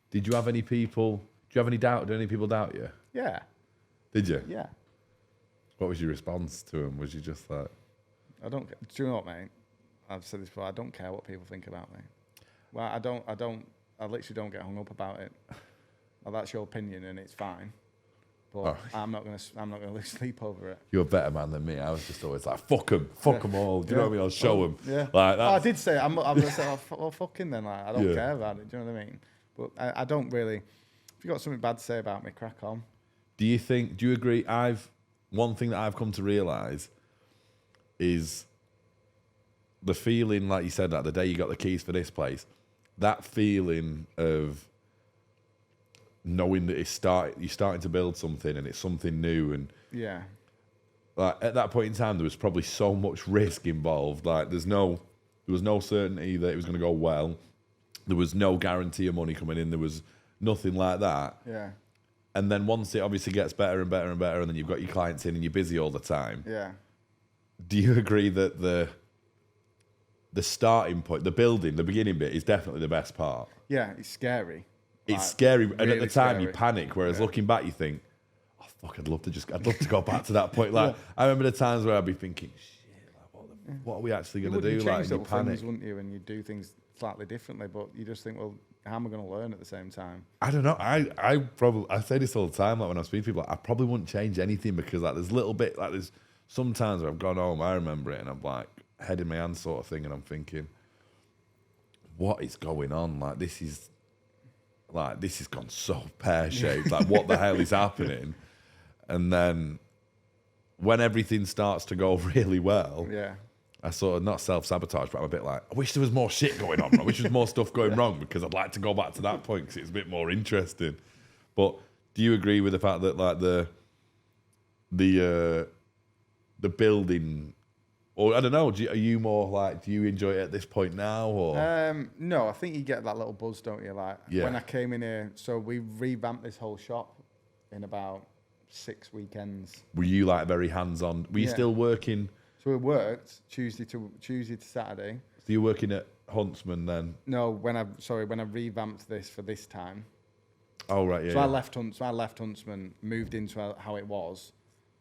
Did you have any people? Do you have any doubt? Did any people doubt you? Yeah. Did you? Yeah. What was your response to them? Was you just like, do you know what, mate? I've said this before. I don't care what people think about me. Well, I literally don't get hung up about it. Well, that's your opinion, and it's fine. But I'm not gonna lose sleep over it. You're a better man than me. I was just always like, fuck them all. Do you know what I mean? I'll show them. Yeah. Like that. I did say I'm gonna say, well, fucking then. Like, I don't care about it. Do you know what I mean? But I don't really. If you got something bad to say about me, crack on. Do you agree? One thing that I've come to realise is the feeling, like you said, like the day you got the keys for this place, that feeling of knowing that you're starting to build something and it's something new, and yeah, like at that point in time, there was probably so much risk involved. Like there was no certainty that it was going to go well. There was no guarantee of money coming in. There was nothing like that. yeah, And then once it obviously gets better and better and better, and then you've got your clients in and you're busy all the time. yeah. Do you agree that the starting point, the building, the beginning bit is definitely the best part? Yeah, it's scary. It's Like, scary, and really at the time scary. you panic. Whereas looking back, you think, "Oh fuck, I'd love to go back to that point." Like I remember the times where I'd be thinking, "Shit, like what are we actually going to do?" Like, and you panic, things, wouldn't you? And you do things slightly differently, but you just think, well, how am I going to learn at the same time? I don't know. I say this all the time. Like when I speak to people, like, I probably wouldn't change anything, because like there's little bit, like there's sometimes where I've gone home, I remember it, and I'm like head in my hand sort of thing, and I'm thinking, what is going on? Like this has gone so pear shaped. Like what the hell is happening? And then when everything starts to go really well, Yeah. I sort of not self-sabotage, but I'm a bit like, I wish there was more shit going on. I wish there was more stuff going wrong, because I'd like to go back to that point because it's a bit more interesting. But do you agree with the fact that like the building, or I don't know, are you more like, do you enjoy it at this point now, or? No, I think you get that little buzz, don't you? Like when I came in here, so we revamped this whole shop in about 6 weekends. Were you like very hands-on? Were you still working? So we worked Tuesday to Saturday. So you're working at Huntsman then? No, when I revamped this for this time. Oh right, yeah. So I left Huntsman, moved into how it was.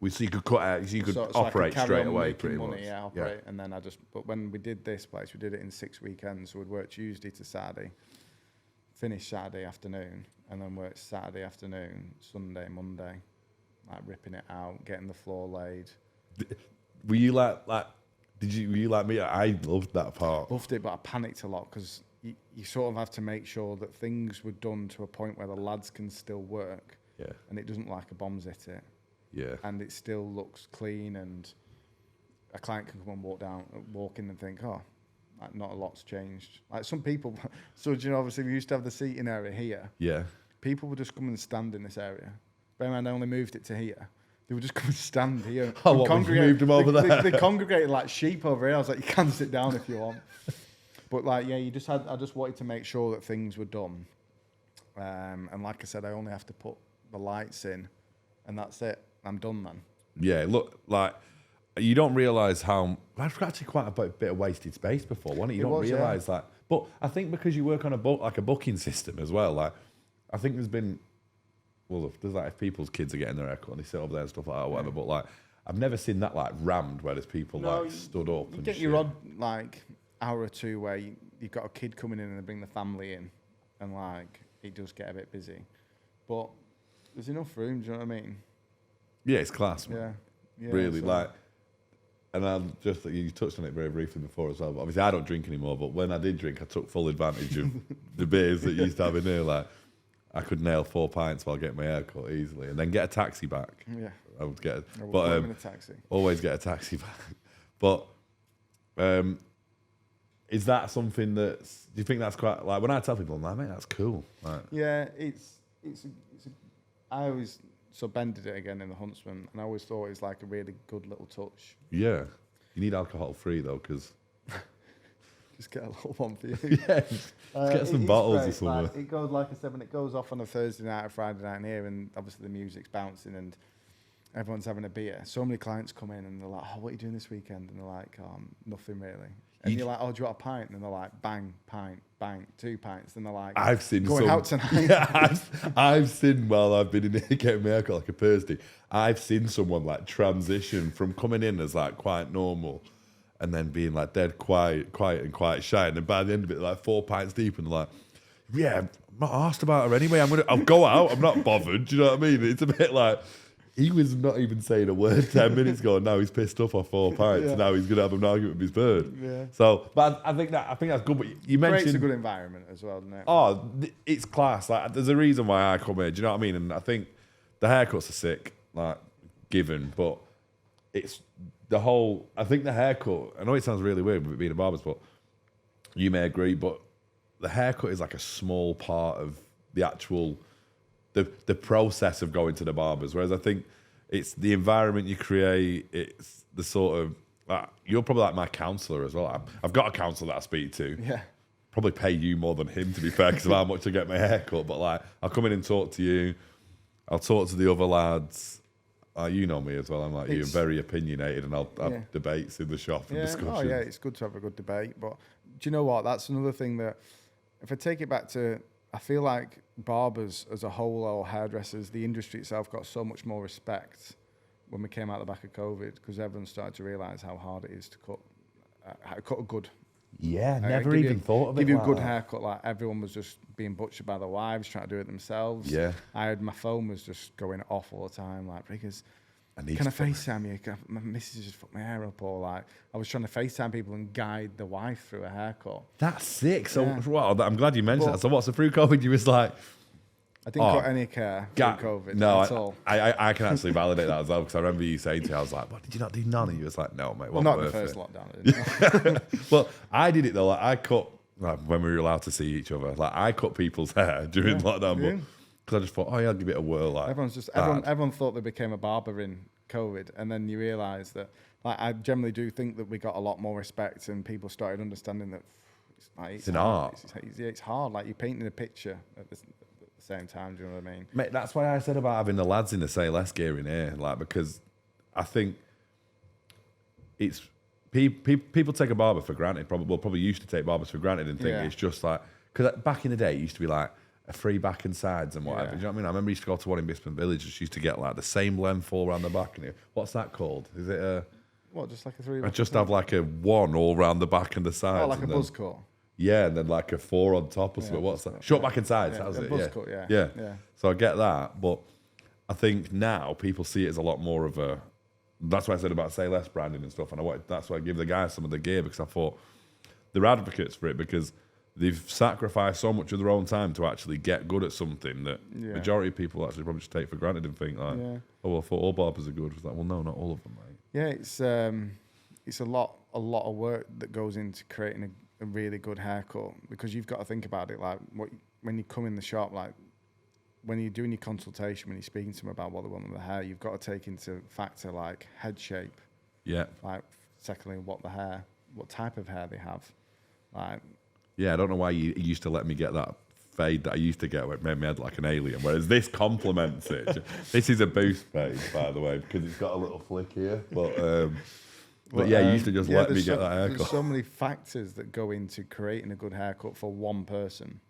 So you could cut out, so you could So operate I could carry straight on away, making pretty money, much. Yeah, operate, and then but when we did this place, we did it in 6 weekends. So we'd work Tuesday to Saturday, finish Saturday afternoon, and then work Saturday afternoon, Sunday, Monday, like ripping it out, getting the floor laid. Were you like? Were you like me? I loved that part. Loved it, but I panicked a lot because you sort of have to make sure that things were done to a point where the lads can still work, and it doesn't like a bombs hit it. Yeah. And it still looks clean, and a client can come and walk in and think, oh, like not a lot's changed. Like some people, so you know, obviously we used to have the seating area here. Yeah. People would just come and stand in this area. Bear in mind, I only moved it to here. They would just come and stand here. Oh, what, we moved them over there? They congregated like sheep over here. I was like, you can sit down if you want. But like, yeah, I just wanted to make sure that things were done. And like I said, I only have to put the lights in, and that's it. I'm done, man. Yeah, look, like, you don't realise how... That's actually quite a bit of wasted space before, wasn't it? You don't realise that. But I think because you work on a booking system as well, like, I think there's been... Well, there's like, if people's kids are getting their haircut and they sit over there and stuff like that or whatever, but like, I've never seen that like rammed where there's people like stood up. You get your odd like hour or two where you've got a kid coming in and they bring the family in, and like, it does get a bit busy. But there's enough room, do you know what I mean? Yeah, it's class, man. Yeah, really, like, and I'm just, you touched on it very briefly before as well, but obviously I don't drink anymore, but when I did drink, I took full advantage of the beers that you used to have in here. Like, I could nail 4 pints while getting my hair cut easily, and then get a taxi back. Yeah. I would get, in a taxi. Always get a taxi back. But is that something do you think that's quite, like, when I tell people, I'm like, mate, that's cool. Like, yeah, I always bended it again in the Huntsman, and I always thought it was like a really good little touch. Yeah. You need alcohol free though, because... Just get a little one for you. Yeah, just get some bottles or something. Like, it goes, like I said, when it goes off on a Thursday night or Friday night in here, and obviously the music's bouncing and everyone's having a beer. So many clients come in and they're like, oh, what are you doing this weekend? And they're like, nothing really. And you're like, oh, do you want a pint? And they're like, bang, pint, bang, 2 pints. And they're like, I've seen going out tonight. Yeah, I've seen, while I've been in here getting my haircut like a Thursday, I've seen someone like transition from coming in as like quite normal and then being like dead quiet and quite shy. And then by the end of it, like 4 pints deep, and like, yeah, I'm not asked about her anyway. I'll go out. I'm not bothered. Do you know what I mean? It's a bit like, he was not even saying a word 10 minutes ago, and now he's pissed off off 4 pints. Yeah. Now he's going to have an argument with his bird. Yeah. So, but I think that's good. But you mentioned, creates a good environment as well, doesn't it? Oh, it's class. Like, there's a reason why I come here. Do you know what I mean? And I think the haircuts are sick, like, given, but it's I think the haircut, I know it sounds really weird with being a barber, but you may agree, but the haircut is like a small part of the actual, the process of going to the barbers. Whereas I think it's the environment you create, it's the sort of, you're probably like my counsellor as well. I've got a counsellor that I speak to. Yeah. Probably pay you more than him, to be fair, because of how much I get my haircut. But like, I'll come in and talk to you. I'll talk to the other lads. You know me as well. I'm like, you're very opinionated, and I'll have debates in the shop and discussions. Oh yeah, it's good to have a good debate. But do you know what? That's another thing that, if I take it back to, I feel like barbers as a whole, or hairdressers, the industry itself got so much more respect when we came out the back of COVID, because everyone started to realise how hard it is to cut a good. Yeah, never even thought of it. Give you a good haircut. Like, everyone was just being butchered by their wives, trying to do it themselves. Yeah. My phone was just going off all the time, like, because can I FaceTime you? My missus just fucked my hair up, or like, I was trying to FaceTime people and guide the wife through a haircut. That's sick. So, well, I'm glad you mentioned that. So, what's the through COVID? You was like, I didn't cut any hair through COVID. No, at all. I can actually validate that as well, because I remember you saying to me, I was like, "What, did you not do none?" And you was like, "No, mate." Well, not the first lockdown. I didn't. Well, I did it though. Like, I cut when we were allowed to see each other. Like, I cut people's hair during lockdown, because I just thought, I'll give it a whirl. Like, everyone thought they became a barber in COVID, and then you realise that. Like, I generally do think that we got a lot more respect, and people started understanding that it's an art. It's hard. Like, you're painting a picture at the same time. Do you know what I mean? Mate, that's why I said about having the lads in the Say Less gear in here, like, because I think it's people take a barber for granted. Probably used to take barbers for granted and think it's just like, because back in the day it used to be like a free back and sides and whatever. Do you know what I mean? I remember I used to go to one in Bisping Village, just used to get like the same length all around the back. And what's that called? Is it a just like a three? I just have like a one all around the back and the sides. Oh, like a buzz cut. Yeah, and then like a 4 on top or something. What's that? Short back and sides. That was it. Buzz cut, yeah. So I get that, but I think now people see it as a lot more of a. That's why I said about Say Less branding and stuff, and that's why I give the guys some of the gear, because I thought they're advocates for it, because they've sacrificed so much of their own time to actually get good at something that majority of people actually probably just take for granted and think like, oh, well, I thought all barbers are good. It's like, well, no, not all of them, mate. Yeah, it's a lot of work that goes into creating a really good haircut, because you've got to think about it, like, when you come in the shop, like, when you're doing your consultation, when you're speaking to them about what they want with the hair, you've got to take into factor like head shape. Yeah. Like, secondly, what type of hair they have. Like. Yeah, I don't know why you used to let me get that fade that I used to get, where it made me head like an alien, whereas this complements it. This is a boost fade, by the way, because it's got a little flick here. But yeah, you used to just let me get that haircut. There's so many factors that go into creating a good haircut for one person,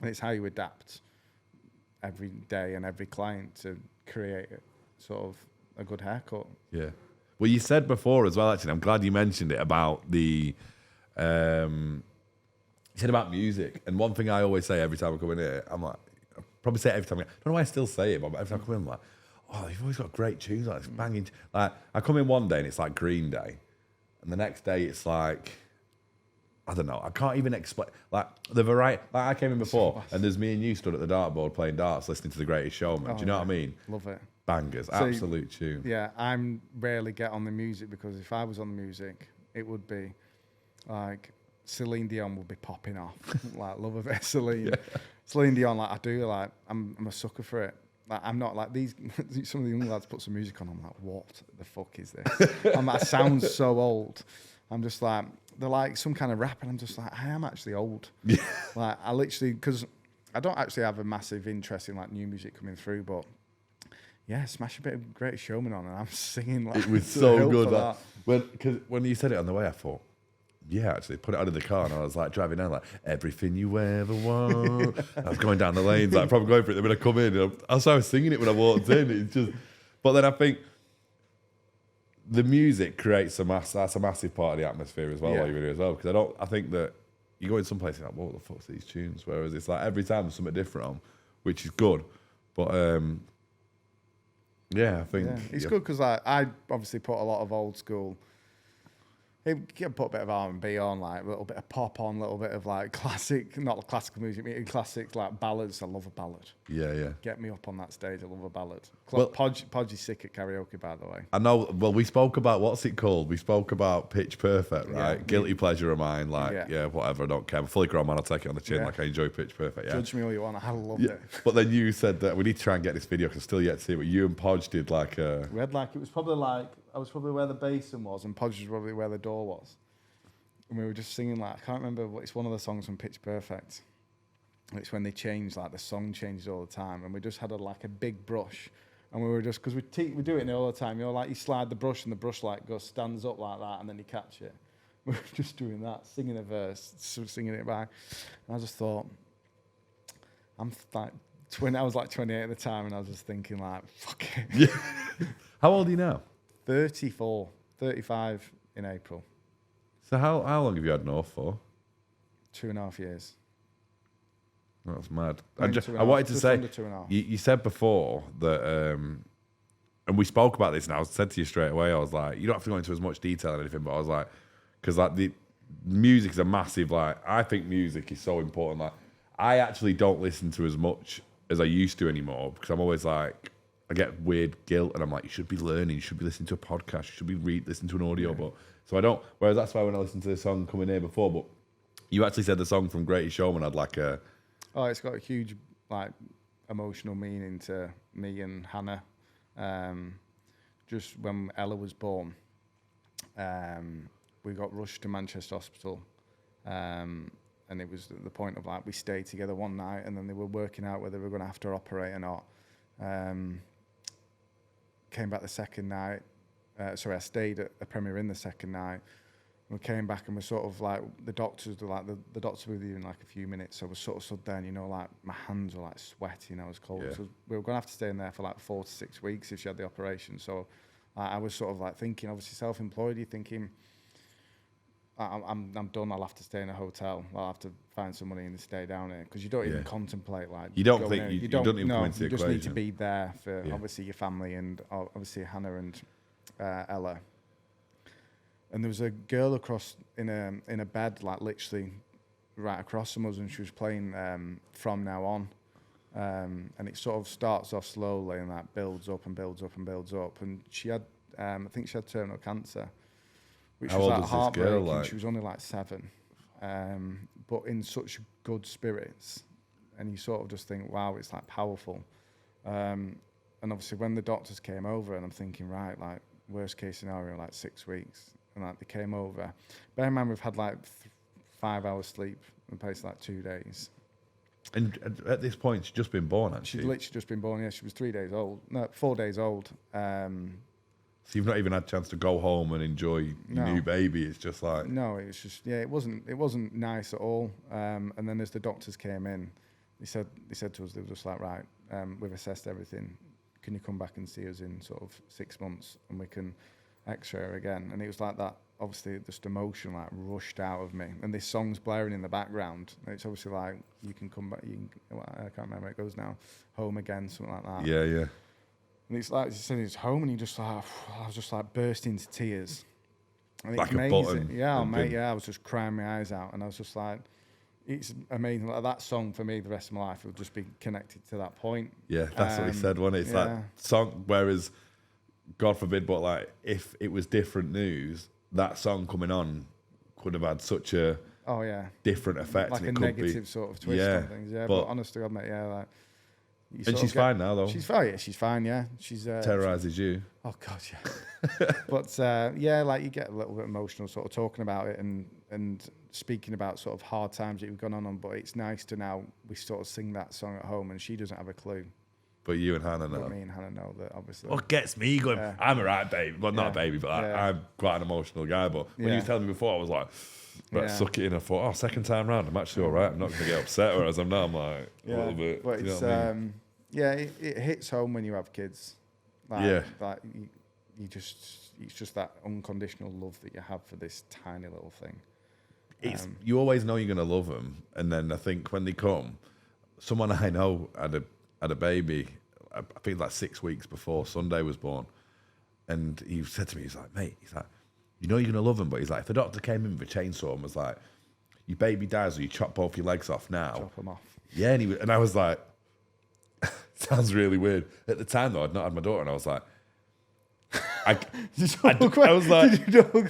and it's how you adapt every day and every client to create sort of a good haircut. Yeah. Well, you said before as well, actually, I'm glad you mentioned it about the. You said about music, and one thing I always say every time I come in here, I'm like, I probably say it every time. I don't know why I still say it, but every time I come in, I'm like, oh, you've always got great tunes, like it's banging. Like, I come in one day and it's like Green Day, and the next day it's like, I don't know, I can't even explain. Like, the variety. Like, I came in before, and there's me and you stood at the dartboard playing darts, listening to The Greatest Showman. Do you know what I mean? Love it. Bangers, absolute tune. Yeah, I'm rarely get on the music, because if I was on the music, it would be like Celine Dion would be popping off. Like, love a bit of Celine. Celine Dion, like, I do, like, I'm a sucker for it. Like, I'm not like these. Some of the young lads put some music on. I'm like, what the fuck is this? I'm like, it sounds so old. I'm just like, they're like some kind of rap, and I'm just like, I am actually old. Yeah. Like, I literally, because I don't actually have a massive interest in like new music coming through, but yeah, smash a bit of Greatest Showman on, and I'm singing like. It was so good. Because when you said it on the way, I thought, yeah, actually, put it out of the car, and I was like driving down, like, everything you ever want. I was going down the lanes, like, probably going for it. Then when I come in, I was singing it when I walked in. It's just, but then I think the music creates that's a massive part of the atmosphere as well, while you're in it as well. Because I think that you go in some places like, what the fuck's these tunes? Whereas it's like every time there's something different on, which is good. But yeah, I think it's good, because I obviously put a lot of old school He can put a bit of R&B on, like a little bit of pop on, a little bit of like classic, not classical music, but classic like ballads. I love a ballad. Yeah. Get me up on that stage. I love a ballad. Well, Podge is sick at karaoke, by the way. I know. Well, we spoke about what's it called? We spoke about Pitch Perfect, right? Yeah. Guilty pleasure of mine. Like, yeah, whatever. I don't care. I'm a fully grown man. I'll take it on the chin. Yeah. Like I enjoy Pitch Perfect. Yeah. Judge me all you want. I loved it. But then you said that we need to try and get this video because I'm still yet to see it. But you and Podge did like a. We had like it was probably like I was probably where the basin was, and Podge was probably where the door was. And we were just singing like I can't remember what it's one of the songs from Pitch Perfect. It's when they change like the song changes all the time, and we just had like a big brush, and we were just because we do it all the time. You know, like you slide the brush and the brush like stands up like that, and then you catch it. We were just doing that, singing a verse, singing it back. And I just thought, I'm like I was like 28 at the time, and I was just thinking like, fuck it. Yeah. How old are you now? 34, 35 in April. So how long have you had North for? 2.5 years. That's mad. I wanted to say, under 2.5. you said before that, and we spoke about this, and I said to you straight away, I was like, you don't have to go into as much detail or anything, but I was like, because like the music is a massive, like, I think music is so important. Like, I actually don't listen to as much as I used to anymore because I'm always like, I get weird guilt, and I'm like, you should be learning, you should be listening to a podcast, you should be listening to an audio book. So I don't. Whereas that's why when I listened to the song coming here before, but you actually said the song from Greatest Showman had like a. Oh, it's got a huge like emotional meaning to me and Hannah. Just when Ella was born, we got rushed to Manchester Hospital, and it was at the point of like we stayed together one night, and then they were working out whether we were going to have to operate or not. Came back the second night. I stayed at the Premier Inn the second night. We came back and we're sort of like the doctors were like the doctor was with you in like a few minutes. So I was sort of stood there, and you know, like my hands were like sweating. I was cold. Yeah. So we were going to have to stay in there for like 4 to 6 weeks if she had the operation. So I was sort of like thinking, obviously self-employed. You're thinking, I'm done. I'll have to stay in a hotel. I'll have to find some money and stay down here because you don't even contemplate like you don't think you don't even come into the you just equation. need to be there for obviously your family and obviously Hannah and Ella. And there was a girl across in a bed, like literally right across from us, and she was playing From Now On. And it sort of starts off slowly and like builds up and builds up and builds up. And she had, I think she had terminal cancer, which How was old like was this heartbreaking. girl, like? She was only like 7, but in such good spirits. And you sort of just think, wow, it's like powerful. And obviously when the doctors came over, and I'm thinking, right, like worst case scenario, like 6 weeks. And like they came over. Bear in mind, we've had like 5 hours sleep in place like 2 days. And at this point, she's just been born, hasn't She'd she? literally just been born. Yeah, she was 3 days old. No, 4 days old. So you've not even had a chance to go home and enjoy your new baby. It's just like no, it was just it wasn't nice at all. And then as the doctors came in, they said to us, they were just like, right, we've assessed everything. Can you come back and see us in sort of 6 months, and we can X-ray her again? And it was like that. Obviously, just emotion like rushed out of me, and this song's blaring in the background. And it's obviously like you can come back. I can't remember how it goes now. Home again, something like that. yeah. And it's like you said, it's home, and you just like I was just like bursting into tears. And Like it's a amazing. button. Yeah, mate. Yeah, I was just crying my eyes out, and I was just like, it's amazing. Like that song for me, the rest of my life will just be connected to that point. Yeah, that's what he said, wasn't it? It's like song. Whereas, God forbid, but like if it was different news, that song coming on could have had such a different effect, like and a it could negative sort of twist on things. Yeah, but honestly, God, mate, like. And she's fine now, though. She's fine. Yeah, she's fine. Yeah, she's terrorizes you. Oh God, yeah. But yeah, like you get a little bit emotional, sort of talking about it and speaking about sort of hard times that we've gone on. But it's nice to now we sort of sing that song at home, and she doesn't have a clue. But you and Hannah know. But me and Hannah know that, obviously. What gets me going? I'm a right baby. Well, not a baby, but I'm quite an emotional guy. But when you were telling me before, I was like, right, suck it in. I thought, second time round, I'm actually all right. I'm not going to get upset. Whereas I'm now, I'm like, a little bit. But it's, it hits home when you have kids. Like, like it's just that unconditional love that you have for this tiny little thing. You always know you're going to love them. And then I think when they come, someone I know had a baby, I think like 6 weeks before Sunday was born. And he said to me, he's like, mate, you know you're going to love him, but he's like, if the doctor came in with a chainsaw and was like, your baby dies or you chop both your legs off now. Chop them off. Yeah, and I was like, sounds really weird. At the time, though, I'd not had my daughter, and I was like, I was like,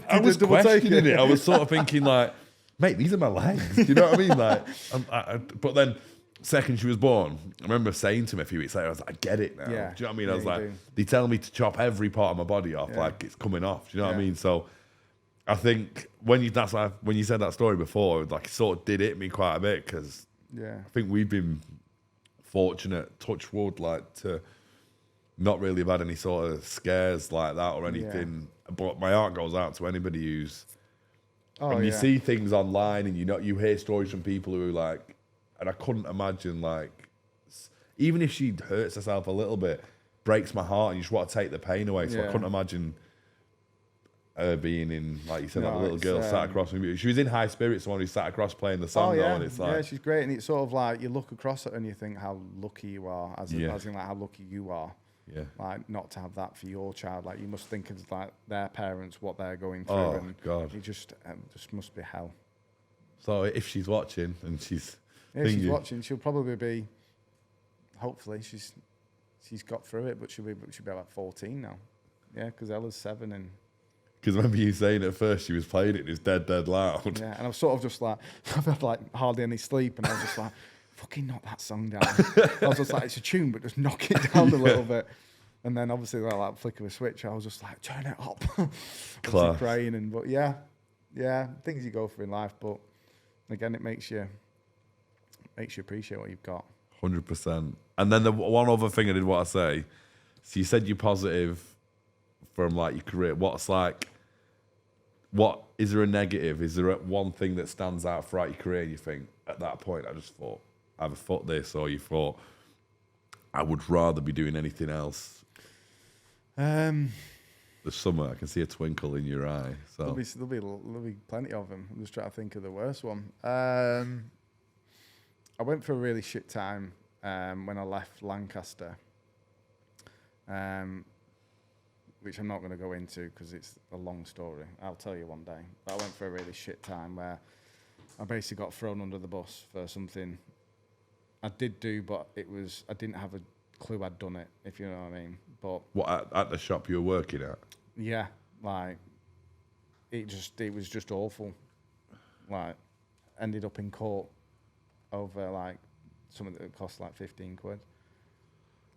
I was questioning it. I was sort of thinking like, mate, these are my legs. Do you know what I mean? Like, but then, second she was born, I remember saying to him a few weeks later, I was like, I get it now. Yeah. Do you know what I mean? Yeah, I was like, they tell me to chop every part of my body off, like it's coming off. Do you know what I mean? So I think when you said that story before, like it sort of did hit me quite a bit because I think we've been fortunate, touch wood, like to not really have had any sort of scares like that or anything. But my heart goes out to anybody who's and you see things online and you hear stories from people who are like, and I couldn't imagine, like, even if she hurts herself a little bit, breaks my heart and you just want to take the pain away. So I couldn't imagine her being in, like you said, like the little girl sat across from you. She was in high spirits, the one who sat across playing the song. And it's like, she's great. And it's sort of like you look across at her and you think how lucky you are, as in like how lucky you are. Yeah. Like not to have that for your child. Like you must think of like their parents, what they're going through. Oh, and God. It just must be hell. So if she's watching and she's... If she's watching, she'll probably be... Hopefully, she's got through it, but she'll be about 14 now. Yeah, because Ella's 7 and... Because I remember you saying at first she was playing it and it's dead loud. Yeah, and I was sort of just like... I've had like hardly any sleep and I was just like, fucking knock that song down. I was just like, it's a tune, but just knock it down a little bit. And then obviously like flick of a switch, I was just like, turn it up. Class. Praying but yeah, things you go through in life, but again, it makes you appreciate what you've got. 100%. And then the one other thing I did want to say, so you said you're positive from like your career. What is there a negative? Is there one thing that stands out throughout your career and you think, at that point, I just thought, I either thought this or you thought, I would rather be doing anything else? The summer, I can see a twinkle in your eye. So there'll be plenty of them. I'm just trying to think of the worst one. I went for a really shit time when I left Lancaster, which I'm not going to go into because it's a long story. I'll tell you one day. But I went for a really shit time where I basically got thrown under the bus for something I did do, but I didn't have a clue I'd done it, if you know what I mean. But what, at the shop you were working at? Yeah, like it was just awful. Like ended up in court over like something that cost like 15 quid.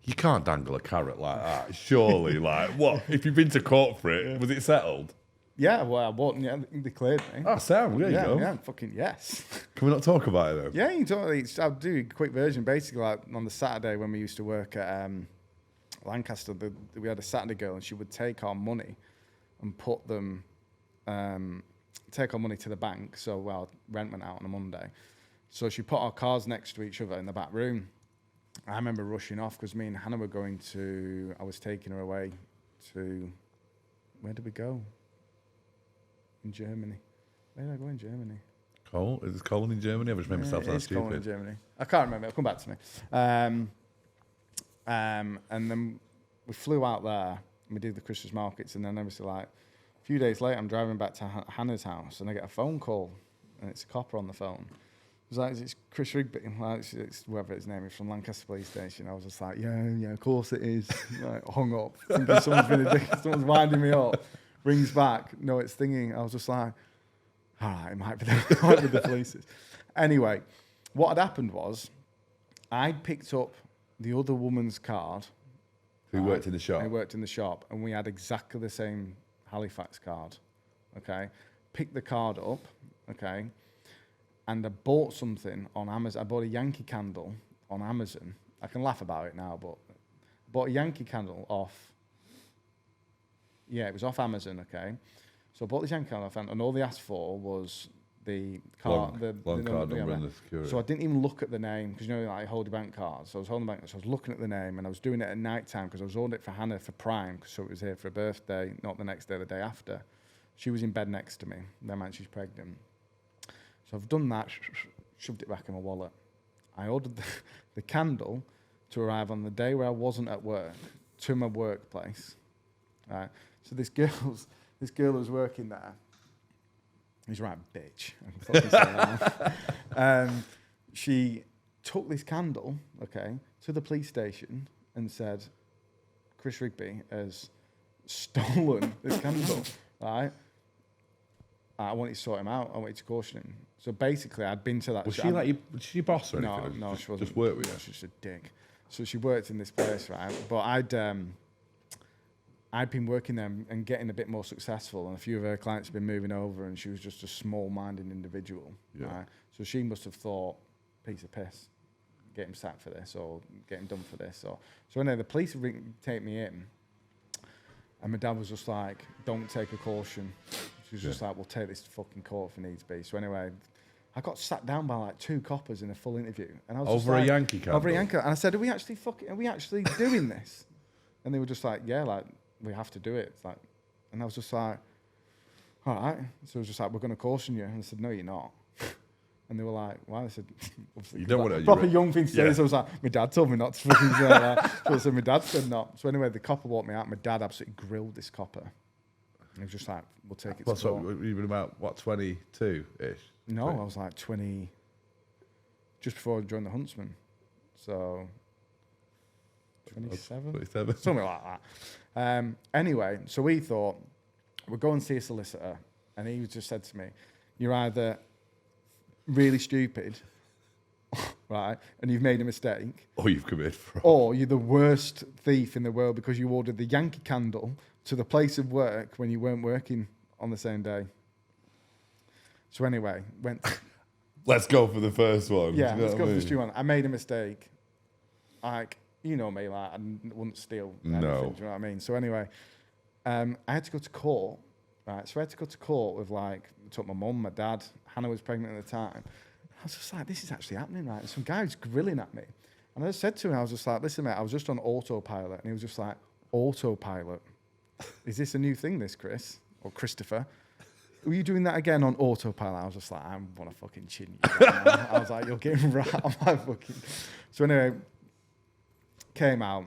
You can't dangle a carrot like that, surely. Like what? If you've been to court for it, was it settled? Yeah, well, I wasn't. Yeah, they cleared me. Oh, Sam, there you go. Yeah, fucking yes. Can we not talk about it then? Yeah, you can talk. I'll do a quick version. Basically, like on the Saturday when we used to work at Lancaster, we had a Saturday girl, and she would take our money and put them, take our money to the bank. So, rent went out on a Monday. So she put our cars next to each other in the back room. I remember rushing off because me and Hannah were I was taking her away to, where did we go? In Germany. Where did I go in Germany? Cole? Is it Cologne in Germany? I've just made myself sound stupid. Cologne in Germany. I can't remember. It'll come back to me. And then we flew out there and we did the Christmas markets. And then obviously like a few days later, I'm driving back to Hannah's house and I get a phone call and it's a copper on the phone. It was like, it's Chris Rigby. Like, it's whoever his name is from Lancaster Police Station. I was just like, yeah, of course it is. Like, hung up. Thinking someone's winding me up. Rings back. No, it's thinking. I was just like, all right, it might be the police. Anyway, what had happened was I'd picked up the other woman's card. Who worked in the shop? Who worked in the shop. And we had exactly the same Halifax card. Okay. Picked the card up. Okay. And I bought something on Amazon. I bought a Yankee candle on Amazon. I can laugh about it now, but I bought a Yankee candle off. Yeah, it was off Amazon, okay. So I bought this Yankee candle off, and all they asked for was the card, long card number and the security. So I didn't even look at the name because like I hold your bank card. So I was holding the bank, so I was looking at the name, and I was doing it at night time because I was ordering it for Hannah for Prime, so it was here for her birthday, not the next day, the day after. She was in bed next to me. That meant she's pregnant. So I've done that, shoved it back in my wallet. I ordered the candle to arrive on the day where I wasn't at work to my workplace. Right. So this girl's this girl who was working there, he's right, bitch. I can fucking say that. She took this candle, okay, to the police station and said, Chris Rigby has stolen this candle, right? I want you to sort him out. I want you to caution him. So basically, I'd been to that. Was she like was she your boss or anything? No, she wasn't. Just work with you. She's just a dick. So she worked in this place, right? But I'd been working there and getting a bit more successful, and a few of her clients had been moving over, and she was just a small-minded individual. Yeah. Right? So she must have thought, piece of piss, get him sacked for this, or get him done for this. Or so anyway, the police take me in, and my dad was just like, don't take a caution. She was just like, we'll take this to fucking court if it needs be. So anyway, I got sat down by like 2 coppers in a full interview, and I was just over like, a Yankee candle. Over a Yankee, and I said, are we actually doing this? And they were just like, yeah, like we have to do it. It's like, and I was just like, all right. So it was just like, we're going to caution you. And I said, no, you're not. And they were like, why? I said, you don't want to. Proper young thing to say. So I was like, my dad told me not to fucking say that. So I said, my dad said not. So anyway, the copper walked me out. My dad absolutely grilled this copper. He was just like, we'll take it to court. What, you've been about, what, 22-ish? No, I was like 20, just before I joined the Huntsman. So 27? 27. Something like that. Anyway, so we thought, we'll go and see a solicitor. And he just said to me, you're either really stupid, right, and you've made a mistake, or you've committed fraud, or you're the worst thief in the world because you ordered the Yankee candle to the place of work when you weren't working on the same day. So anyway, let's go for the first one. Yeah, let's go for the stupid one. I made a mistake. Like, you know me, like I wouldn't steal anything, no. do you know what I mean? So anyway, I had to go to court. Right, so I had to go to court with like, I took my mum, my dad, Hannah was pregnant at the time. I was just like, this is actually happening, right? And some guy was grilling at me. And I just said to him, I was just like, listen, mate, I was just on autopilot. And he was just like, autopilot? Is this a new thing, this, Chris? Or Christopher? Were you doing that again on autopilot? I was just like, I want to fucking chin you. I was like, you're getting right on my fucking... So anyway, came out.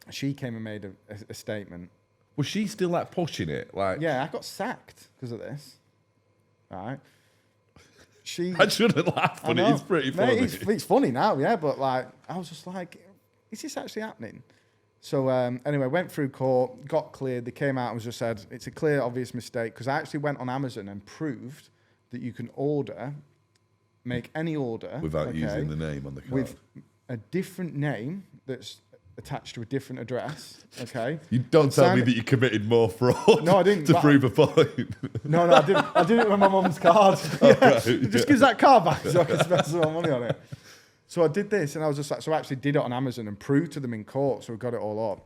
She came and made a statement. Was she still like pushing it? Like, yeah, I got sacked because of this. Right? I shouldn't laugh, but it is pretty funny. Mate, it's funny now, yeah, but like, I was just like, is this actually happening? So anyway, went through court, got cleared. They came out and was just said, it's a clear, obvious mistake, because I actually went on Amazon and proved that you can make any order. Without using the name on the card. With a different name that's attached to a different address, okay? You don't tell me that you committed more fraud. No, I didn't. To prove a point. No, I didn't. I did it with my mum's card. Just gives that card back so I can spend some more money on it. So I did this, and I was just like, so I actually did it on Amazon and proved to them in court, so we got it all up.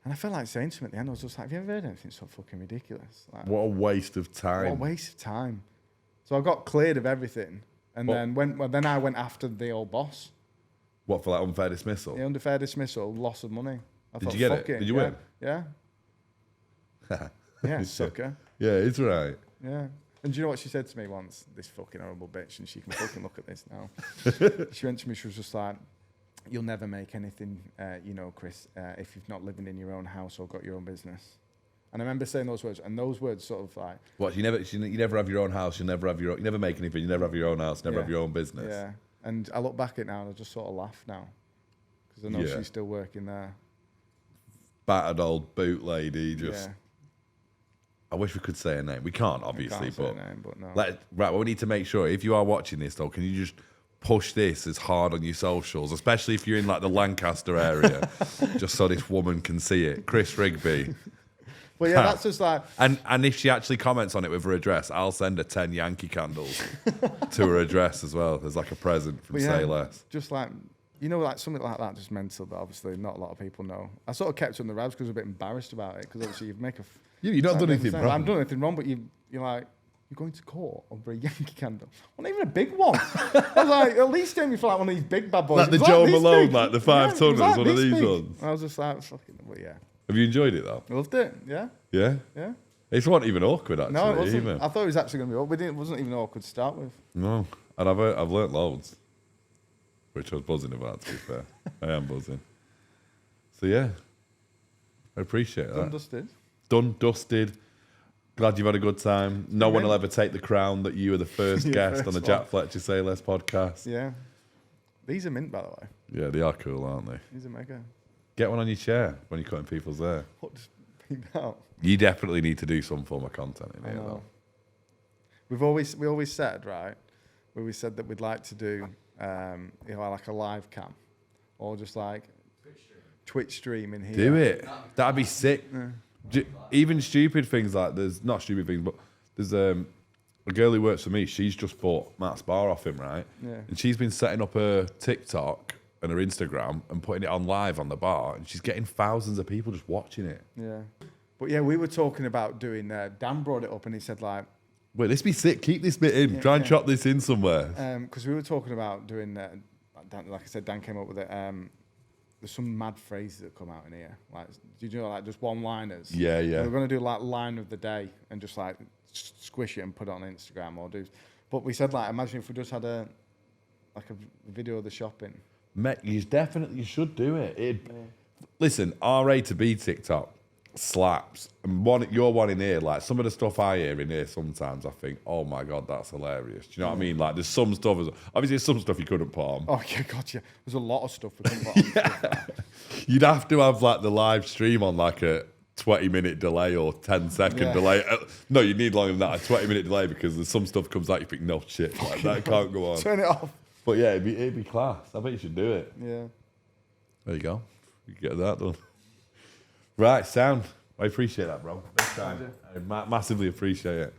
And I felt like saying to him at the end, I was just like, have you ever heard anything so fucking ridiculous? Like, what a waste of time. What a waste of time. So I got cleared of everything, and then I went after the old boss. What, for like unfair dismissal? Yeah, unfair dismissal, loss of money. Did you get it? Did you win? Yeah. Yeah, sucker. Yeah, it's right. Yeah. And do you know what she said to me once? This fucking horrible bitch, and she can fucking look at this now. She went to me, she was just like, you'll never make anything, Chris, if you've not living in your own house or got your own business. And I remember saying those words, and those words sort of like... What, you never have your own house, you never make anything, you never have your own house, never have your own business. Yeah. And I look back at it now and I just sort of laugh now. Because I know she's still working there. Battered old boot lady, just... Yeah. I wish we could say her name. We can't, obviously, say her name, but no. Right, well, we need to make sure, if you are watching this, though, can you just push this as hard on your socials, especially if you're in, like, the Lancaster area, just so this woman can see it. Chris Rigby. Well, yeah, that's just like... And if she actually comments on it with her address, I'll send her 10 Yankee candles to her address as well. There's like a present from Say Less. Just like, like something like that, just mental, but obviously not a lot of people know. I sort of kept it on the rabs because I was a bit embarrassed about it, because obviously you make a... You've not done anything wrong. I haven't done anything wrong, but you're like, you're going to court over a Yankee candle. Well, not even a big one. I was like, at least aim me for like one of these big bad boys. Like the Joe Malone, like the 5 tonners, like one of these ones. I was just like, fucking, well, yeah. Have you enjoyed it though? I loved it, yeah. Yeah? Yeah. It wasn't even awkward, actually. No, it wasn't. Either. I thought it was actually going to be awkward. It wasn't even awkward to start with. No. And I've learnt loads, which I was buzzing about, to be fair. I am buzzing. So, yeah. I appreciate that. Done, dusted. Done, dusted. Glad you've had a good time. No one will ever take the crown that you were the first guest on the Jack Fletcher Say Less podcast. Yeah. These are mint, by the way. Yeah, they are cool, aren't they? These are mega. Get one on your chair when you're cutting people's hair. What just peed out? You definitely need to do some form of content in here, though. We always said, right? We said that we'd like to do, like a live cam, or just like Twitch stream in here. Do it. That'd be sick. Yeah. Even stupid things like not stupid things, but there's a girl who works for me. She's just bought Matt's bar off him, right? Yeah. And she's been setting up her TikTok and her Instagram and putting it on live on the bar, and she's getting thousands of people just watching it. Yeah. But yeah, we were talking about doing. Dan brought it up, and he said like, "Wait, this be sick. Keep this bit in. Try and chop this in somewhere." Because we were talking about doing. Like I said, Dan came up with it. There's some mad phrases that come out in here. Like, do you know, like just one-liners? Yeah, yeah. And we're going to do like line of the day and just like squish it and put it on Instagram or do. But we said like, imagine if we just had a video of the shopping. Mate, you should do it. Listen, RA to B TikTok slaps. And your one in here, like some of the stuff I hear in here sometimes, I think, oh my God, that's hilarious. Do you know what I mean? Like there's some stuff, obviously there's some stuff you couldn't put on. Oh yeah, gotcha. There's a lot of stuff we couldn't put on. Yeah. You'd have to have like the live stream on like a 20-minute delay or 10-second delay. No, you need longer than that, a 20-minute delay, because there's some stuff comes out, you think, no shit, like, that can't go on. Turn it off. But yeah, it'd be class. I bet you should do it. Yeah. There you go. You can get that done. Right, sound. I appreciate that, bro. Big time. I massively appreciate it.